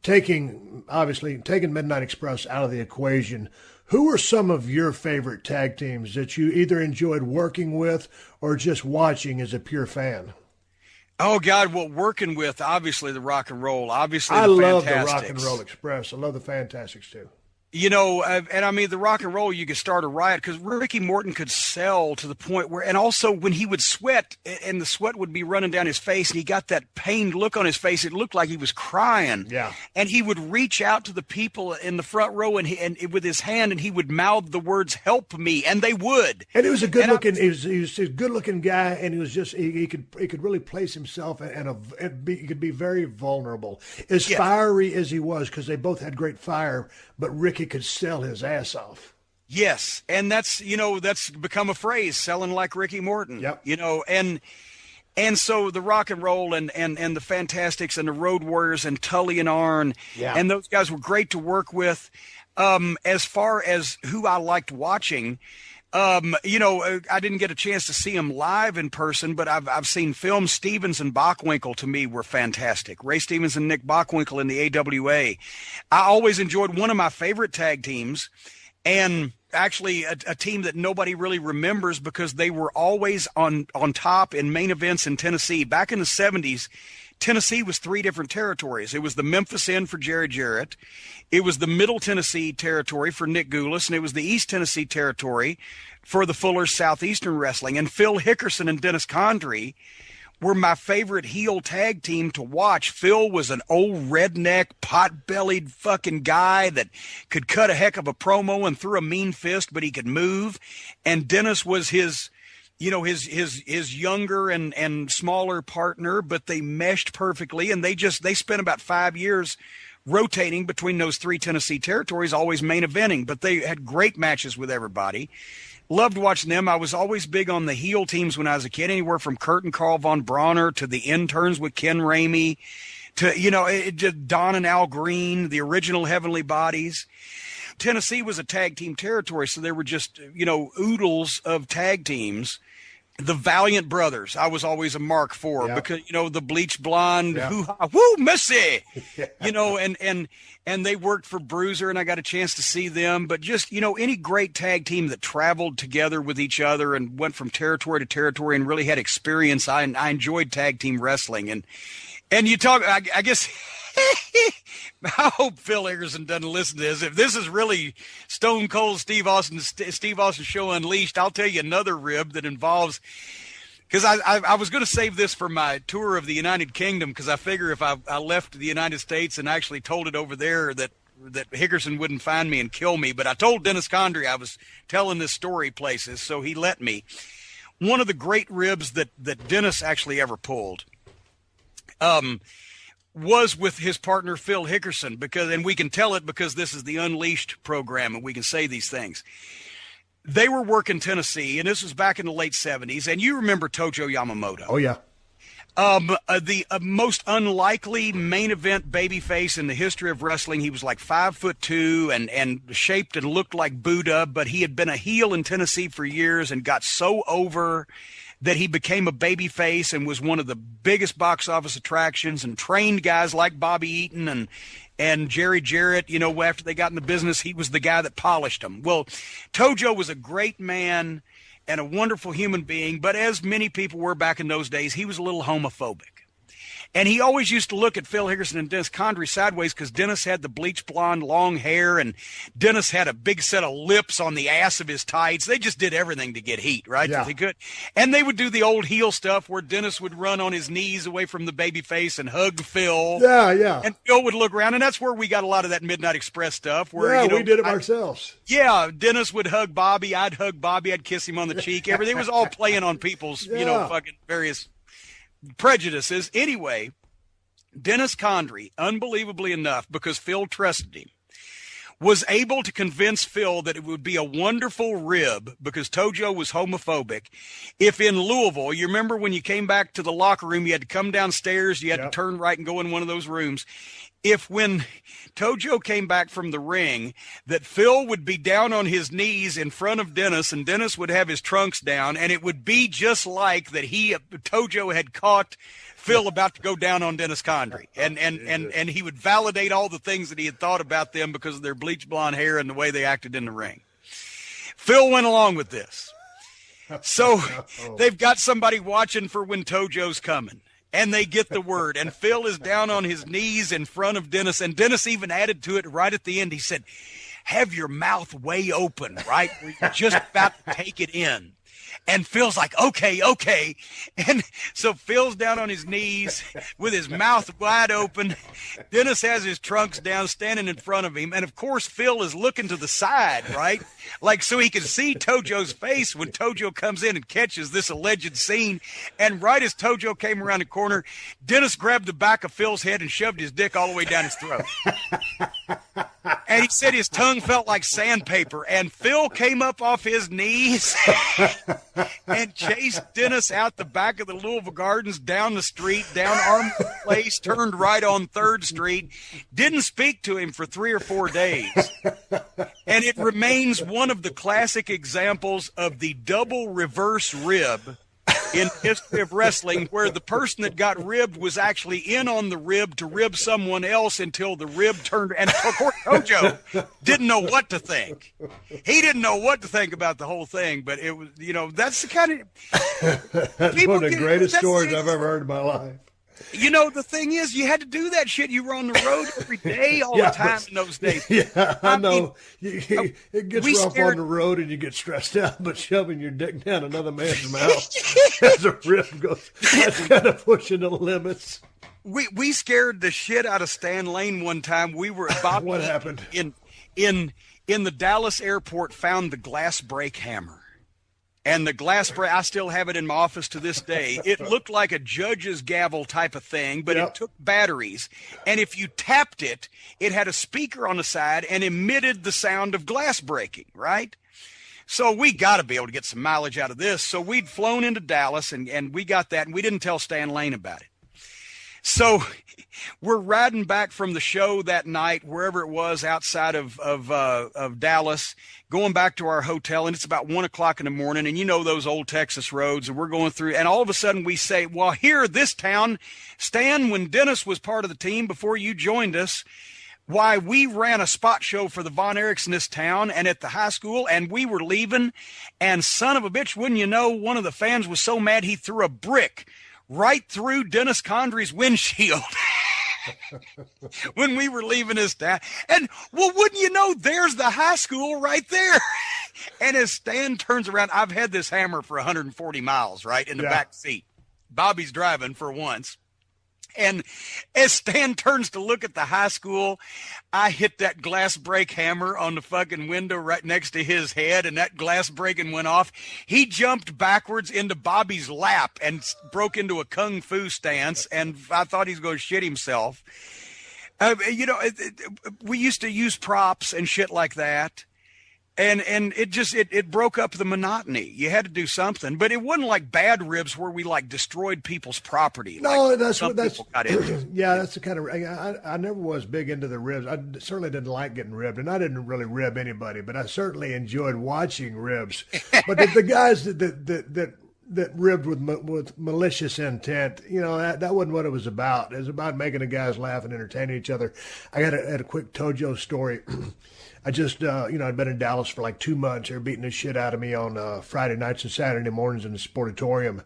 taking Midnight Express out of the equation, who are some of your favorite tag teams that you either enjoyed working with or just watching as a pure fan? Oh, God, well, working with, obviously, the Rock and Roll, obviously I the love the Fantastics. Rock and Roll Express. I love the Fantastics, too. You know, and I mean, the Rock and Roll, you could start a riot because Ricky Morton could sell to the point where, and also when he would sweat and the sweat would be running down his face and he got that pained look on his face, it looked like he was crying. Yeah. And he would reach out to the people in the front row and with his hand and he would mouth the words, "Help me," and they would. And he was a good looking, he was a good looking guy, and he was just, he could really place himself he could be very vulnerable. As fiery as he was, because they both had great fire, but Ricky could sell his ass off. Yes, and that's become a phrase, selling like Ricky Morton. Yep. You know, and so the Rock and Roll and the Fantastics and the Road Warriors and Tully and Arn, and those guys were great to work with. As far as who I liked watching, you know, I didn't get a chance to see them live in person, but I've seen films. Stevens and Bockwinkel to me were fantastic. Ray Stevens and Nick Bockwinkel in the AWA. I always enjoyed one of my favorite tag teams, and actually a team that nobody really remembers because they were always on top in main events in Tennessee. Back in the 70s, Tennessee was 3 different territories. It was the Memphis End for Jerry Jarrett. It was the Middle Tennessee territory for Nick Goulas, and it was the East Tennessee territory for the Fullers Southeastern Wrestling. And Phil Hickerson and Dennis Condrey were my favorite heel tag team to watch. Phil was an old redneck, pot-bellied fucking guy that could cut a heck of a promo and threw a mean fist, but he could move. And Dennis was his younger and smaller partner, but they meshed perfectly, and they spent about 5 years rotating between those 3 Tennessee territories, always main eventing, but they had great matches with everybody. Loved watching them. I was always big on the heel teams when I was a kid, anywhere from Kurt and Carl Von Bronner to the interns with Ken Ramey to, you know, Don and Al Green, the original Heavenly Bodies. Tennessee was a tag team territory, so there were just, you know, oodles of tag teams. The Valiant Brothers, I was always a mark for because, you know, the bleach blonde, hoo-ha, woo, Missy, you know, and they worked for Bruiser, and I got a chance to see them. But just, you know, any great tag team that traveled together with each other and went from territory to territory and really had experience, I enjoyed tag team wrestling. And you talk, I guess, I hope Phil Hickerson doesn't listen to this. If this is really Stone Cold Steve Austin Show Unleashed, I'll tell you another rib that involves, because I was going to save this for my tour of the United Kingdom, because I figure if I left the United States and actually told it over there that Hickerson wouldn't find me and kill me. But I told Dennis Condrey I was telling this story places, so he let me. One of the great ribs that Dennis actually ever pulled was with his partner Phil Hickerson, and we can tell it because this is the Unleashed program and we can say these things. They were working Tennessee, and this was back in the late 70s, and you remember Tojo Yamamoto. Oh, yeah. The most unlikely main event babyface in the history of wrestling. He was like 5'2" and shaped and looked like Buddha, but he had been a heel in Tennessee for years and got so over that he became a babyface and was one of the biggest box office attractions and trained guys like Bobby Eaton and Jerry Jarrett. You know, after they got in the business, he was the guy that polished them. Well, Tojo was a great man and a wonderful human being, but as many people were back in those days, he was a little homophobic. And he always used to look at Phil Hickerson and Dennis Condrey sideways because Dennis had the bleach blonde long hair and Dennis had a big set of lips on the ass of his tights. They just did everything to get heat, right? Yeah. They could. And they would do the old heel stuff where Dennis would run on his knees away from the baby face and hug Phil. Yeah, yeah. And Phil would look around, and that's where we got a lot of that Midnight Express stuff. Where, we did it ourselves. Yeah, Dennis would hug Bobby. I'd hug Bobby. I'd kiss him on the cheek. Everything was all playing on people's, fucking various prejudices. Anyway, Dennis Condrey, unbelievably enough, because Phil trusted him, was able to convince Phil that it would be a wonderful rib, because Tojo was homophobic, if in Louisville, you remember when you came back to the locker room, you had to come downstairs, you had to turn right and go in one of those rooms. if when Tojo came back from the ring, that Phil would be down on his knees in front of Dennis, and Dennis would have his trunks down, and it would be just like that Tojo had caught Phil about to go down on Dennis Condrey, and he would validate all the things that he had thought about them because of their bleach blonde hair and the way they acted in the ring. Phil went along with this. So they've got somebody watching for when Tojo's coming. And they get the word, and Phil is down on his knees in front of Dennis, and Dennis even added to it right at the end. He said, have your mouth way open, right? Where you're just about to take it in. And Phil's like, okay. And so Phil's down on his knees with his mouth wide open. Dennis has his trunks down, standing in front of him. And, of course, Phil is looking to the side, right? Like so he can see Tojo's face when Tojo comes in and catches this alleged scene. And right as Tojo came around the corner, Dennis grabbed the back of Phil's head and shoved his dick all the way down his throat. And he said his tongue felt like sandpaper. And Phil came up off his knees and chased Dennis out the back of the Louisville Gardens, down the street, down Armour Place, turned right on 3rd Street, didn't speak to him for 3 or 4 days. And it remains one of the classic examples of the double reverse rib in history of wrestling, where the person that got ribbed was actually in on the rib to rib someone else until the rib turned. And of course, Tojo didn't know what to think. He didn't know what to think about the whole thing, but it was, that's the kind of. That's one of the greatest stories I've ever heard in my life. The thing is, you had to do that shit. You were on the road every day, all the time in those days. Yeah, I know. It gets rough on the road and you get stressed out, but shoving your dick down another man's mouth as a rib goes, that's kind of pushing the limits. We scared the shit out of Stan Lane one time. We were about what happened? In the Dallas airport, found the glass brake hammer. And the glass brake, I still have it in my office to this day. It looked like a judge's gavel type of thing, but It took batteries. And if you tapped it, it had a speaker on the side and emitted the sound of glass breaking, right? So we got to be able to get some mileage out of this. So we'd flown into Dallas, and we got that, and we didn't tell Stan Lane about it. So we're riding back from the show that night, wherever it was outside of Dallas, going back to our hotel, and it's about 1 o'clock in the morning, and those old Texas roads, and we're going through, and all of a sudden we say, well, here, this town, Stan, when Dennis was part of the team before you joined us, why, we ran a spot show for the Von Erichs in this town and at the high school, and we were leaving, and son of a bitch, wouldn't you know, one of the fans was so mad he threw a brick right through Dennis Condrey's windshield when we were leaving his town. And, well, wouldn't you know, there's the high school right there. And as Stan turns around, I've had this hammer for 140 miles, right, in the back seat. Bobby's driving for once. And as Stan turns to look at the high school, I hit that glass break hammer on the fucking window right next to his head, and that glass breaking went off. He jumped backwards into Bobby's lap and broke into a kung fu stance, and I thought he was going to shit himself. We used to use props and shit like that. And it broke up the monotony. You had to do something, but it wasn't like Bad Ribs where we like destroyed people's property. No, like that's yeah, that's the kind of. I never was big into the ribs. I certainly didn't like getting ribbed, and I didn't really rib anybody, but I certainly enjoyed watching ribs. But the guys that ribbed with malicious intent, that wasn't what it was about. It was about making the guys laugh and entertaining each other. I had a quick Tojo story. I just, I'd been in Dallas for like 2 months. They were beating the shit out of me on Friday nights and Saturday mornings in the Sportatorium.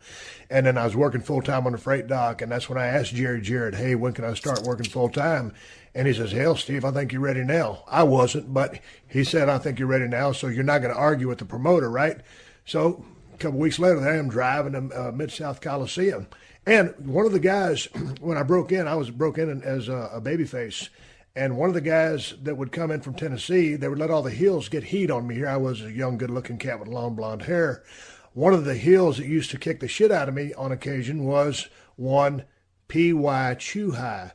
And then I was working full-time on the freight dock, and that's when I asked Jerry Jarrett, hey, when can I start working full-time? And he says, hell, Steve, I think you're ready now. I wasn't, but he said, I think you're ready now, so you're not going to argue with the promoter, right? So a couple weeks later, there I am driving to Mid-South Coliseum. And one of the guys, when I broke in, broke in as a babyface. And one of the guys that would come in from Tennessee, they would let all the heels get heat on me. Here I was, a young, good-looking cat with long blonde hair. One of the heels that used to kick the shit out of me on occasion was one P.Y. Chuhai,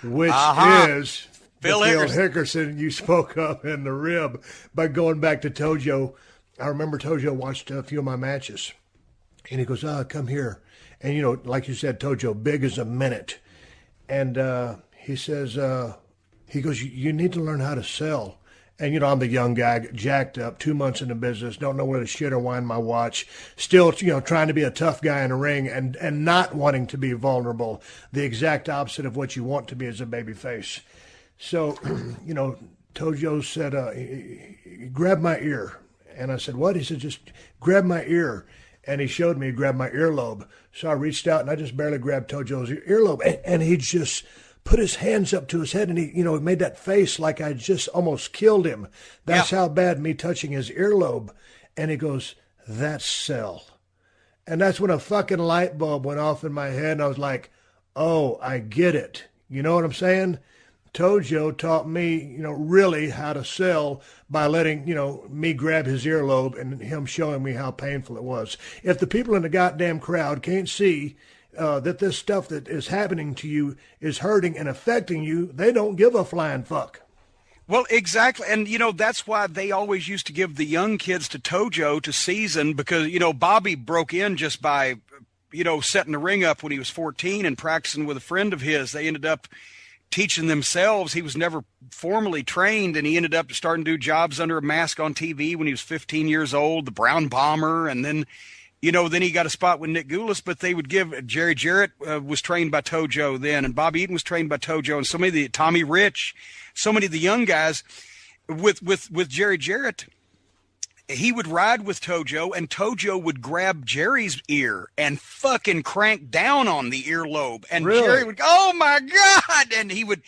which is Phil Hickerson you spoke of in the rib. By going back to Tojo, I remember Tojo watched a few of my matches. And he goes, come here. And, like you said, Tojo, big as a minute. And he says, he goes, you need to learn how to sell. And, I'm the young guy, jacked up, 2 months in the business, don't know where to shit or wind my watch, still, trying to be a tough guy in the ring and not wanting to be vulnerable, the exact opposite of what you want to be as a babyface. So, Tojo said, he grabbed my ear. And I said, what? He said, just grab my ear. And he showed me, he grabbed my earlobe. So I reached out and I just barely grabbed Tojo's earlobe. And he just put his hands up to his head and he made that face like I just almost killed him. That's how bad me touching his earlobe. And he goes, that's sell. And that's when a fucking light bulb went off in my head. And I was like, oh, I get it. You know what I'm saying? Tojo taught me, really how to sell by letting, me grab his earlobe and him showing me how painful it was. If the people in the goddamn crowd can't see that this stuff that is happening to you is hurting and affecting you, they don't give a flying fuck. Well, exactly. And, that's why they always used to give the young kids to Tojo to season because, Bobby broke in just by, setting the ring up when he was 14 and practicing with a friend of his. They ended up teaching themselves. He was never formally trained, and he ended up starting to do jobs under a mask on TV when he was 15 years old, the Brown Bomber, and then then he got a spot with Nick Goulas, but they would give Jerry Jarrett was trained by Tojo then, and Bobby Eaton was trained by Tojo, and so many of the Tommy Rich, so many of the young guys with Jerry Jarrett. He would ride with Tojo, and Tojo would grab Jerry's ear and fucking crank down on the earlobe. And really? Jerry would go, oh, my God. And he would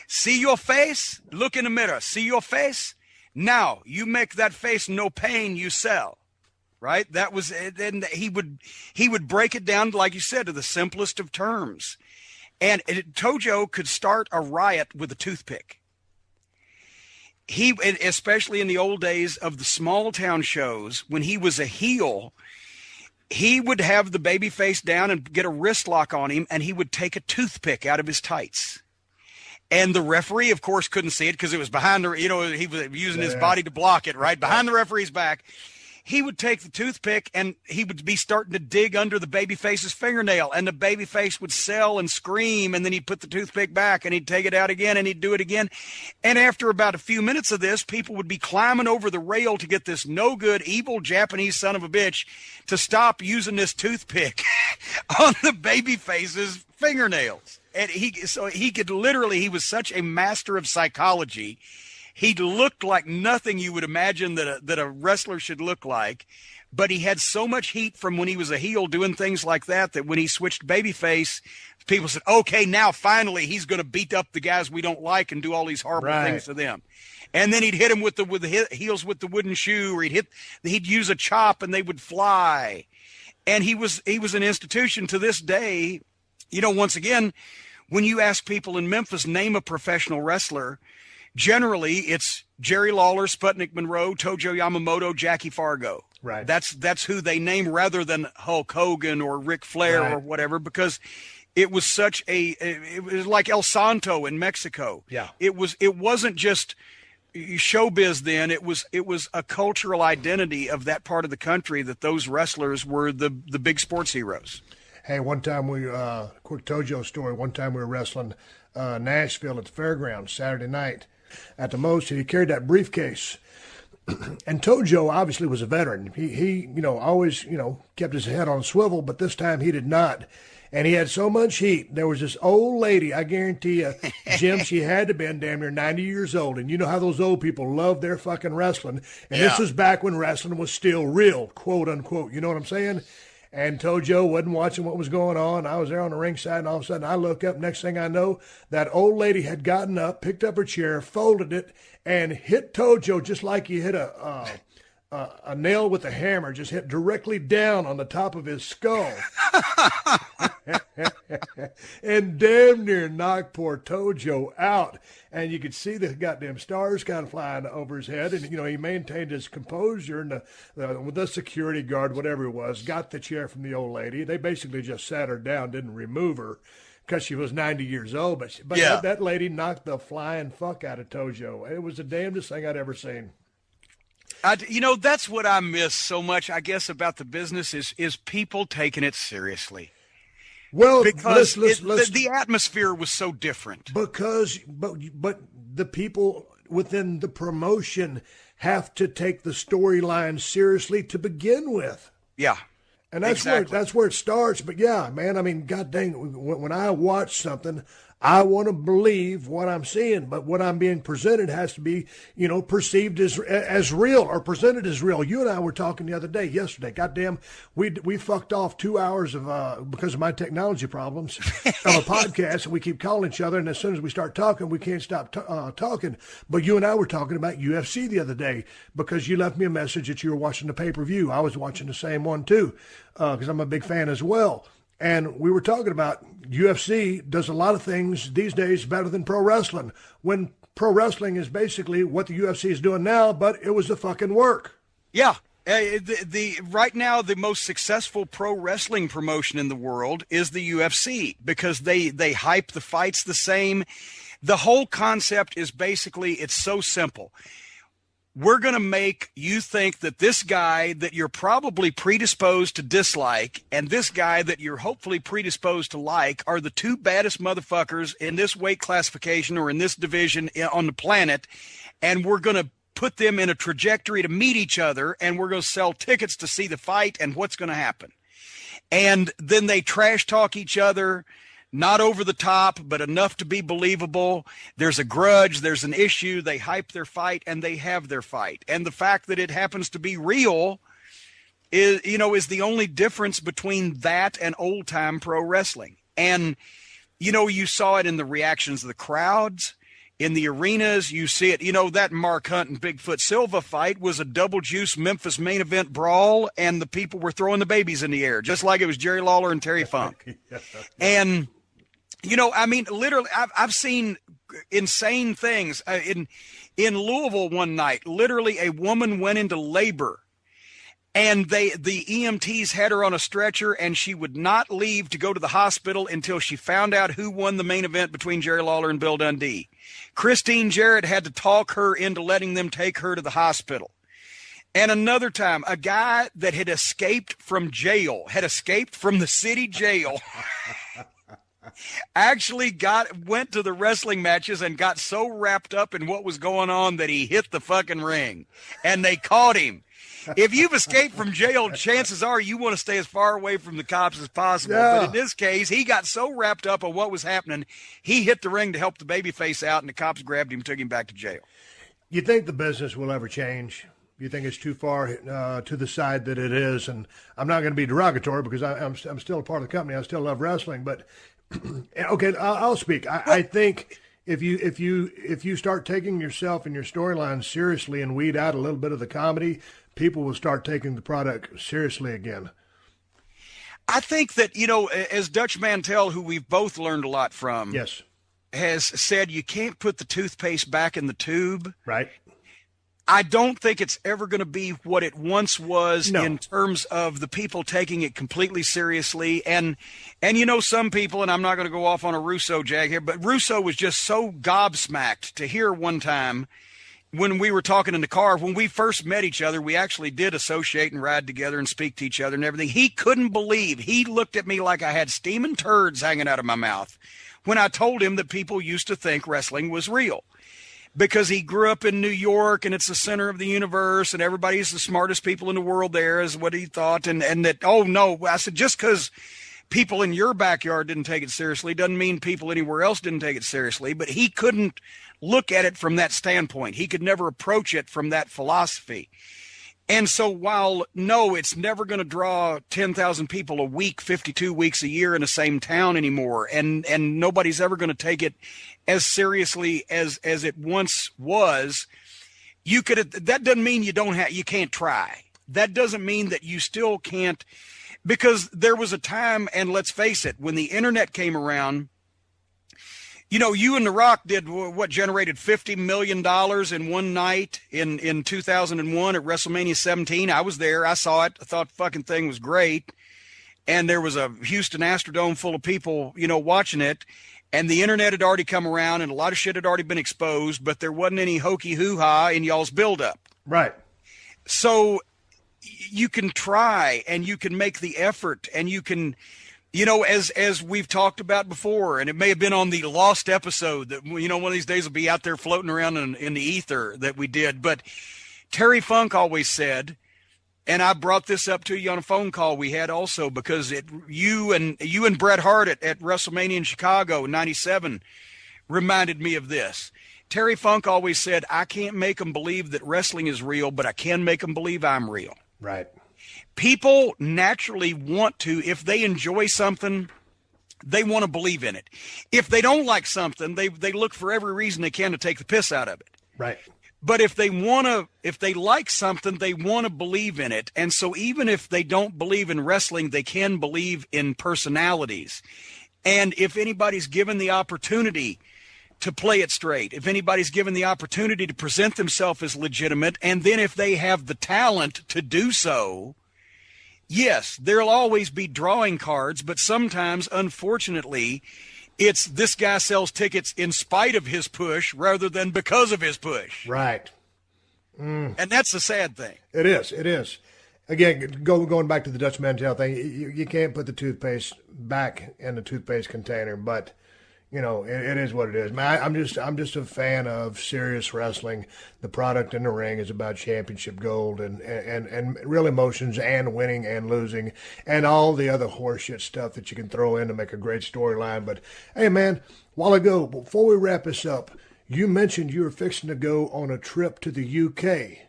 see your face, look in the mirror, see your face. Now, you make that face no pain, you sell. Right? That was, and he would break it down, like you said, to the simplest of terms. And Tojo could start a riot with a toothpick. He, especially in the old days of the small town shows, when he was a heel, he would have the baby face down and get a wrist lock on him, and he would take a toothpick out of his tights. And the referee, of course, couldn't see it because it was behind the, he was using his body to block it, right? Behind the referee's back. He would take the toothpick and he would be starting to dig under the babyface's fingernail, and the babyface would sell and scream, and then he'd put the toothpick back and he'd take it out again and he'd do it again. And after about a few minutes of this, people would be climbing over the rail to get this no good, evil Japanese son of a bitch to stop using this toothpick on the babyface's fingernails. And he was such a master of psychology. He looked like nothing you would imagine that a wrestler should look like, but he had so much heat from when he was a heel doing things like that when he switched babyface, people said, okay, now finally he's going to beat up the guys we don't like and do all these horrible things to them. And then he'd hit them with the heels with the wooden shoe, or he'd use a chop and they would fly. And he was an institution to this day. Once again, when you ask people in Memphis, name a professional wrestler, generally, it's Jerry Lawler, Sputnik Monroe, Tojo Yamamoto, Jackie Fargo. Right. That's who they name rather than Hulk Hogan or Ric Flair or whatever, because it was it was like El Santo in Mexico. Yeah. It wasn't just showbiz then. It was a cultural identity of that part of the country that those wrestlers were the big sports heroes. Hey, one time quick Tojo story. One time we were wrestling Nashville at the fairgrounds Saturday night. At the most, he carried that briefcase. And Tojo obviously was a veteran. He always, kept his head on a swivel, but this time he did not. And he had so much heat. There was this old lady, I guarantee you, Jim, she had to have been damn near 90 years old. And you know how those old people love their fucking wrestling. And this was back when wrestling was still real, quote unquote. You know what I'm saying? And Tojo wasn't watching what was going on. I was there on the ringside, and all of a sudden I look up. Next thing I know, that old lady had gotten up, picked up her chair, folded it, and hit Tojo just like you hit a nail with a hammer, just hit directly down on the top of his skull. And damn near knocked poor Tojo out. And you could see the goddamn stars kind of flying over his head. And, he maintained his composure. And the security guard, whatever it was, got the chair from the old lady. They basically just sat her down, didn't remove her because she was 90 years old. But that lady knocked the flying fuck out of Tojo. It was the damnedest thing I'd ever seen. That's what I miss so much, I guess, about the business is people taking it seriously. Well, because let's, the atmosphere was so different. But the people within the promotion have to take the storyline seriously to begin with. Yeah. And that's where it starts. But yeah, man, I mean, god dang, when I watch something, I want to believe what I'm seeing, but what I'm being presented has to be, perceived as real or presented as real. You and I were talking the other day, yesterday. Goddamn, we fucked off 2 hours of because of my technology problems of a podcast, and we keep calling each other. And as soon as we start talking, we can't stop talking. But you and I were talking about UFC the other day because you left me a message that you were watching the pay-per-view. I was watching the same one too because I'm a big fan as well. And we were talking about UFC does a lot of things these days better than pro wrestling, when pro wrestling is basically what the UFC is doing now, but it was the fucking work. Yeah. Right now, the most successful pro wrestling promotion in the world is the UFC because they hype the fights the same. The whole concept is basically, it's so simple. We're going to make you think that this guy that you're probably predisposed to dislike and this guy that you're hopefully predisposed to like are the two baddest motherfuckers in this weight classification or in this division on the planet. And we're going to put them in a trajectory to meet each other, and we're going to sell tickets to see the fight and what's going to happen. And then they trash talk each other. Not over the top, but enough to be believable. There's a grudge, there's an issue, they hype their fight, and they have their fight. And the fact that it happens to be real is the only difference between that and old-time pro wrestling. And, you saw it in the reactions of the crowds, in the arenas, you see it. That Mark Hunt and Bigfoot Silva fight was a double-juice Memphis main event brawl, and the people were throwing the babies in the air, just like it was Jerry Lawler and Terry Funk. And... literally, I've seen insane things. In Louisville one night, literally a woman went into labor, and the EMTs had her on a stretcher, and she would not leave to go to the hospital until she found out who won the main event between Jerry Lawler and Bill Dundee. Christine Jarrett had to talk her into letting them take her to the hospital. And another time, a guy that had escaped from the city jail, actually went to the wrestling matches and got so wrapped up in what was going on that he hit the fucking ring, and they caught him. If you've escaped from jail, chances are you want to stay as far away from the cops as possible. Yeah. But in this case, he got so wrapped up on what was happening, he hit the ring to help the babyface out, and the cops grabbed him, took him back to jail. You think the business will ever change? You think it's too far to the side that it is? And I'm not going to be derogatory because I'm still a part of the company. I still love wrestling, but okay, I'll speak. I think if you start taking yourself and your storyline seriously and weed out a little bit of the comedy, people will start taking the product seriously again. I think that, as Dutch Mantell, who we've both learned a lot from, yes, has said, you can't put the toothpaste back in the tube. Right. I don't think it's ever going to be what it once was in terms of the people taking it completely seriously. And some people, and I'm not going to go off on a Russo jag here, but Russo was just so gobsmacked to hear one time when we were talking in the car, when we first met each other, we actually did associate and ride together and speak to each other and everything. He couldn't believe, he looked at me like I had steaming turds hanging out of my mouth when I told him that people used to think wrestling was real. Because he grew up in New York and it's the center of the universe and everybody's the smartest people in the world there is what he thought. And that, oh no, I said, just because people in your backyard didn't take it seriously doesn't mean people anywhere else didn't take it seriously. But he couldn't look at it from that standpoint. He could never approach it from that philosophy. And so while, no, it's never going to draw 10,000 people a week, 52 weeks a year in the same town anymore, and nobody's ever going to take it as seriously as it once was, that doesn't mean you can't try. That doesn't mean that you still can't, because there was a time, and let's face it, when the internet came around, you and The Rock did what generated $50 million in one night in 2001 at WrestleMania 17. I was there. I saw it. I thought the fucking thing was great. And there was a Houston Astrodome full of people, watching it. And the internet had already come around and a lot of shit had already been exposed, but there wasn't any hokey hoo-ha in y'all's buildup. Right. So you can try and you can make the effort and you can You know, as we've talked about before, and it may have been on the lost episode that, you know, one of these days will be out there floating around in the ether that we did. But Terry Funk always said, and I brought this up to you on a phone call we had also, because you and Bret Hart at WrestleMania in Chicago in '97 reminded me of this. Terry Funk always said, I can't make them believe that wrestling is real, but I can make them believe I'm real. Right. People naturally want to, if they enjoy something, they want to believe in it. If they don't like something, they look for every reason they can to take the piss out of it. Right. But if they like something, they want to believe in it. And so even if they don't believe in wrestling, they can believe in personalities. And if anybody's given the opportunity to play it straight, if anybody's given the opportunity to present themselves as legitimate, and then if they have the talent to do so, yes, there'll always be drawing cards, but sometimes, unfortunately, it's this guy sells tickets in spite of his push rather than because of his push. Right. And that's the sad thing. It is. It is. Again, going back to the Dutch Mantel thing, you can't put the toothpaste back in the toothpaste container, but you know, it is what it is. Man, I'm just a fan of serious wrestling. The product in the ring is about championship gold and real emotions and winning and losing and all the other horseshit stuff that you can throw in to make a great storyline. But hey, man, while ago, before we wrap this up, you mentioned you were fixing to go on a trip to the UK.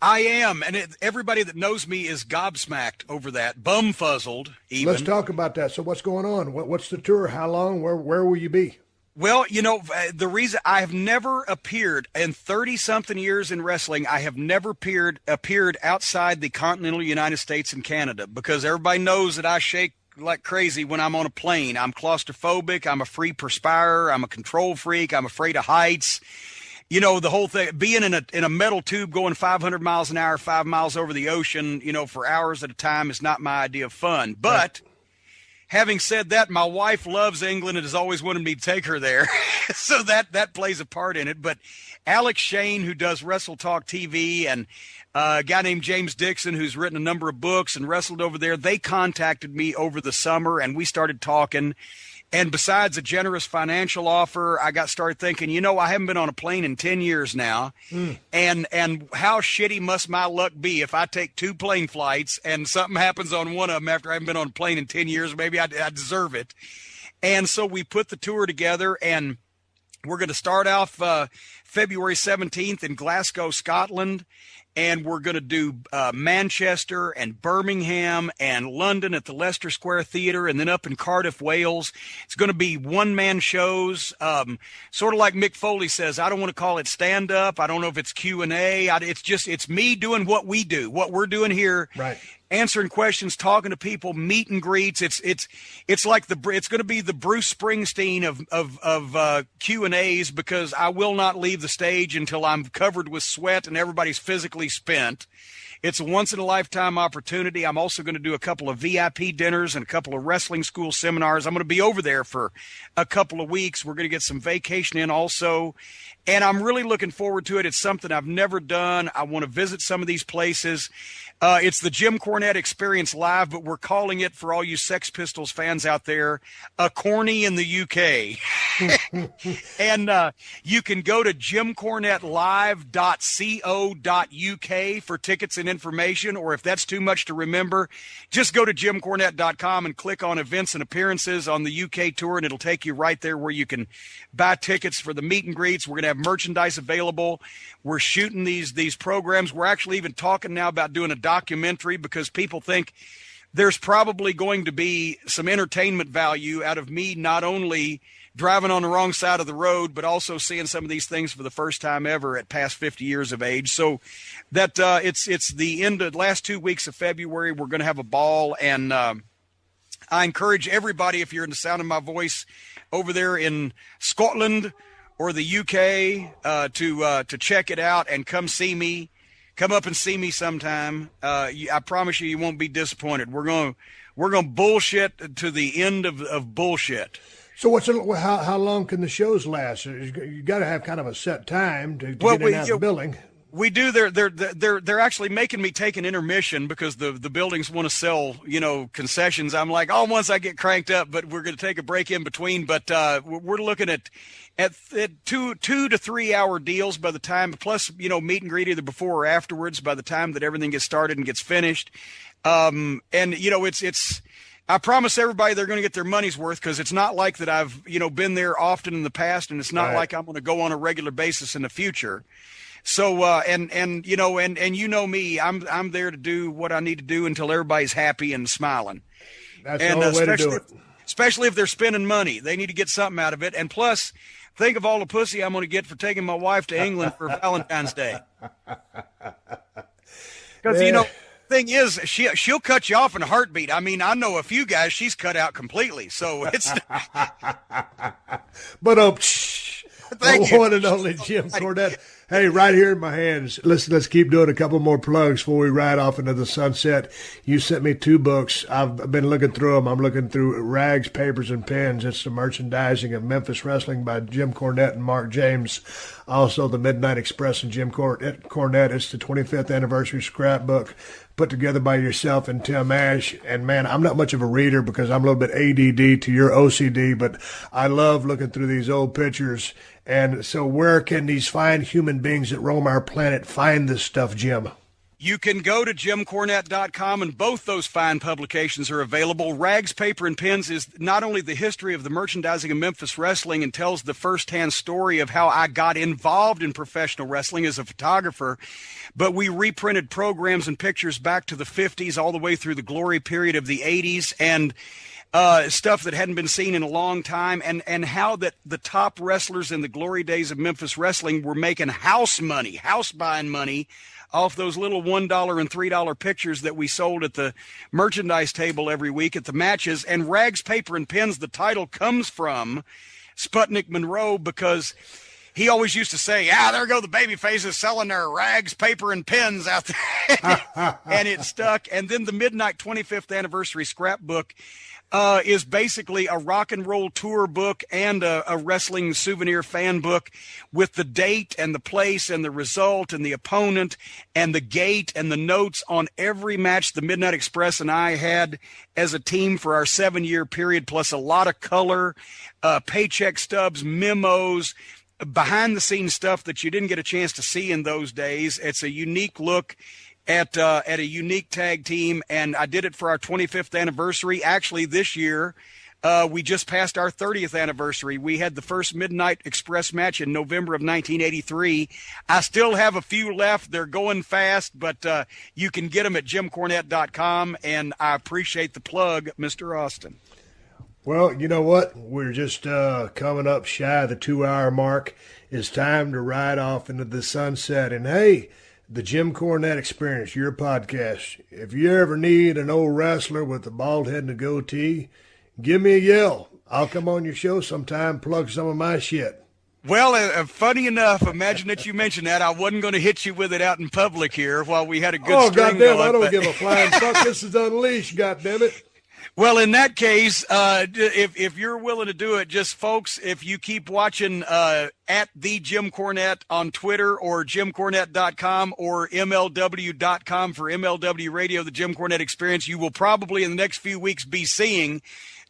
I am, and everybody that knows me is gobsmacked over that, bumfuzzled even. Let's talk about that. So what's going on? What's the tour? How long? Where will you be? Well, you know, the reason I have never appeared in 30-something years in wrestling, I have never appeared outside the continental United States and Canada, because everybody knows that I shake like crazy when I'm on a plane. I'm claustrophobic. I'm a free perspirer. I'm a control freak. I'm afraid of heights. You know, the whole thing, being in a metal tube going 500 miles an hour, 5 miles over the ocean, you know, for hours at a time is not my idea of fun. But having said that, my wife loves England and has always wanted me to take her there. So that plays a part in it. But Alex Shane, who does Wrestle Talk TV, and a guy named James Dixon, who's written a number of books and wrestled over there, they contacted me over the summer and we started talking. And besides a generous financial offer, I got started thinking, you know, I haven't been on a plane in 10 years now. And how shitty must my luck be if I take 2 plane flights and something happens on one of them after I haven't been on a plane in 10 years? Maybe I deserve it. And so we put the tour together, and we're going to start off February 17th in Glasgow, Scotland. And we're going to do Manchester and Birmingham and London at the Leicester Square Theatre, and then up in Cardiff, Wales. It's going to be one-man shows, sort of like Mick Foley says. I don't want to call it stand-up. I don't know if it's Q&A. It's me doing what we do, what we're doing here. Right. Answering questions, talking to people, meet and greets. It's like it's going to be the Bruce Springsteen of Q&As, because I will not leave the stage until I'm covered with sweat and everybody's physically spent. It's a once-in-a-lifetime opportunity. I'm also going to do a couple of VIP dinners and a couple of wrestling school seminars. I'm going to be over there for a couple of weeks. We're going to get some vacation in also, and I'm really looking forward to it. It's something I've never done. I want to visit some of these places. It's the Jim Cornette Experience Live, but we're calling it, for all you Sex Pistols fans out there, a corny in the UK. And you can go to jimcornettelive.co.uk for tickets and information, or if that's too much to remember, just go to jimcornette.com and click on events and appearances on the UK tour, and it'll take you right there where you can buy tickets for the meet and greets. We're going to have merchandise available. We're shooting these programs. We're actually even talking now about doing a documentary, because people think there's probably going to be some entertainment value out of me not only driving on the wrong side of the road, but also seeing some of these things for the first time ever at past 50 years of age. So that it's the end of the last 2 weeks of February. We're going to have a ball, and I encourage everybody, if you're in the sound of my voice over there in Scotland or the UK, to check it out and come see me. Come up and see me sometime. I promise you won't be disappointed. We're going to bullshit to the end of bullshit. So how long can the shows last? You got to have kind of a set time to get in and out of the building. We do. They're actually making me take an intermission because the buildings want to sell, concessions. I'm like, once I get cranked up, but we're going to take a break in between. But we're looking at 2 to 3 hour deals by the time, plus, meet and greet either before or afterwards by the time that everything gets started and gets finished. And it's I promise everybody they're going to get their money's worth, because it's not like that I've, been there often in the past, and it's not like I'm going to go on a regular basis in the future. So, and me, I'm there to do what I need to do until everybody's happy and smiling. That's the only way to do it. Especially if they're spending money, they need to get something out of it. And plus, think of all the pussy I'm going to get for taking my wife to England for Valentine's Day. Because, thing is, she'll cut you off in a heartbeat. I mean, I know a few guys she's cut out completely. So it's. But thank you. One and only Jim Cornette. Hey, right here in my hands. Let's keep doing a couple more plugs before we ride off into the sunset. You sent me 2 books. I've been looking through them. I'm looking through Rags, Papers, and Pens. It's the merchandising of Memphis Wrestling by Jim Cornette and Mark James. Also, the Midnight Express and Jim Cornette. It's the 25th anniversary scrapbook put together by yourself and Tim Ash. And, man, I'm not much of a reader because I'm a little bit ADD to your OCD, but I love looking through these old pictures. And so where can these fine human beings that roam our planet find this stuff, Jim? You can go to jimcornette.com, and both those fine publications are available. Rags, Paper, and Pens is not only the history of the merchandising of Memphis wrestling and tells the firsthand story of how I got involved in professional wrestling as a photographer, but we reprinted programs and pictures back to the 50s all the way through the glory period of the 80s, and stuff that hadn't been seen in a long time, and how that the top wrestlers in the glory days of Memphis wrestling were making house buying money off those little $1 and $3 pictures that we sold at the merchandise table every week at the matches. And Rags, Paper, and Pens, the title comes from Sputnik Monroe, because he always used to say, there go the baby faces selling their rags, paper, and pens out there. And it stuck. And then the Midnight 25th Anniversary Scrapbook is basically a rock and roll tour book and a wrestling souvenir fan book with the date and the place and the result and the opponent and the gate and the notes on every match the Midnight Express and I had as a team for our 7-year period, plus a lot of color, paycheck stubs, memos, behind the scenes stuff that you didn't get a chance to see in those days. It's a unique look at a unique tag team, and I did it for our 25th anniversary. Actually, this year, we just passed our 30th anniversary. We had the first Midnight Express match in November of 1983. I still have a few left. They're going fast, but you can get them at jimcornette.com, and I appreciate the plug, Mr. Austin. Well, you know what? We're just coming up shy of the 2-hour mark. It's time to ride off into the sunset. And, hey, the Jim Cornette Experience, your podcast. If you ever need an old wrestler with a bald head and a goatee, give me a yell. I'll come on your show sometime, plug some of my shit. Well, funny enough, imagine that you mentioned that. I wasn't going to hit you with it out in public here while we had a good string goddamn, going. I don't give a flying fuck. This is Unleashed, goddammit. Well, in that case, if you're willing to do it, just folks, if you keep watching at the Jim Cornette on Twitter or jimcornette.com or MLW.com for MLW Radio, the Jim Cornette Experience, you will probably in the next few weeks be seeing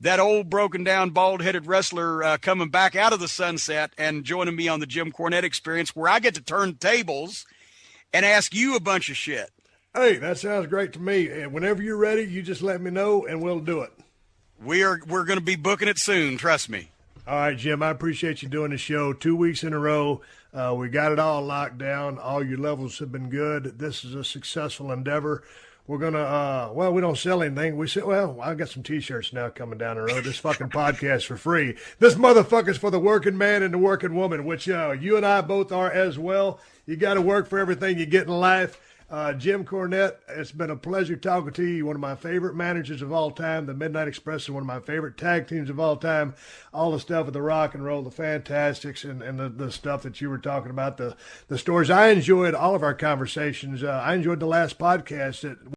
that old broken down bald-headed wrestler coming back out of the sunset and joining me on the Jim Cornette Experience, where I get to turn tables and ask you a bunch of shit. Hey, that sounds great to me. And whenever you're ready, you just let me know, and we'll do it. We're going to be booking it soon. Trust me. All right, Jim, I appreciate you doing the show 2 weeks in a row. We got it all locked down. All your levels have been good. This is a successful endeavor. We're going to, we don't sell anything. We say, I got some T-shirts now coming down the road. This fucking podcast for free. This motherfucker's for the working man and the working woman, which you and I both are as well. You got to work for everything you get in life. Jim Cornette, it's been a pleasure talking to you. One of my favorite managers of all time. The Midnight Express is one of my favorite tag teams of all time. All the stuff with the rock and roll, the Fantastics, and the stuff that you were talking about, the stories. I enjoyed all of our conversations. I enjoyed the last podcast that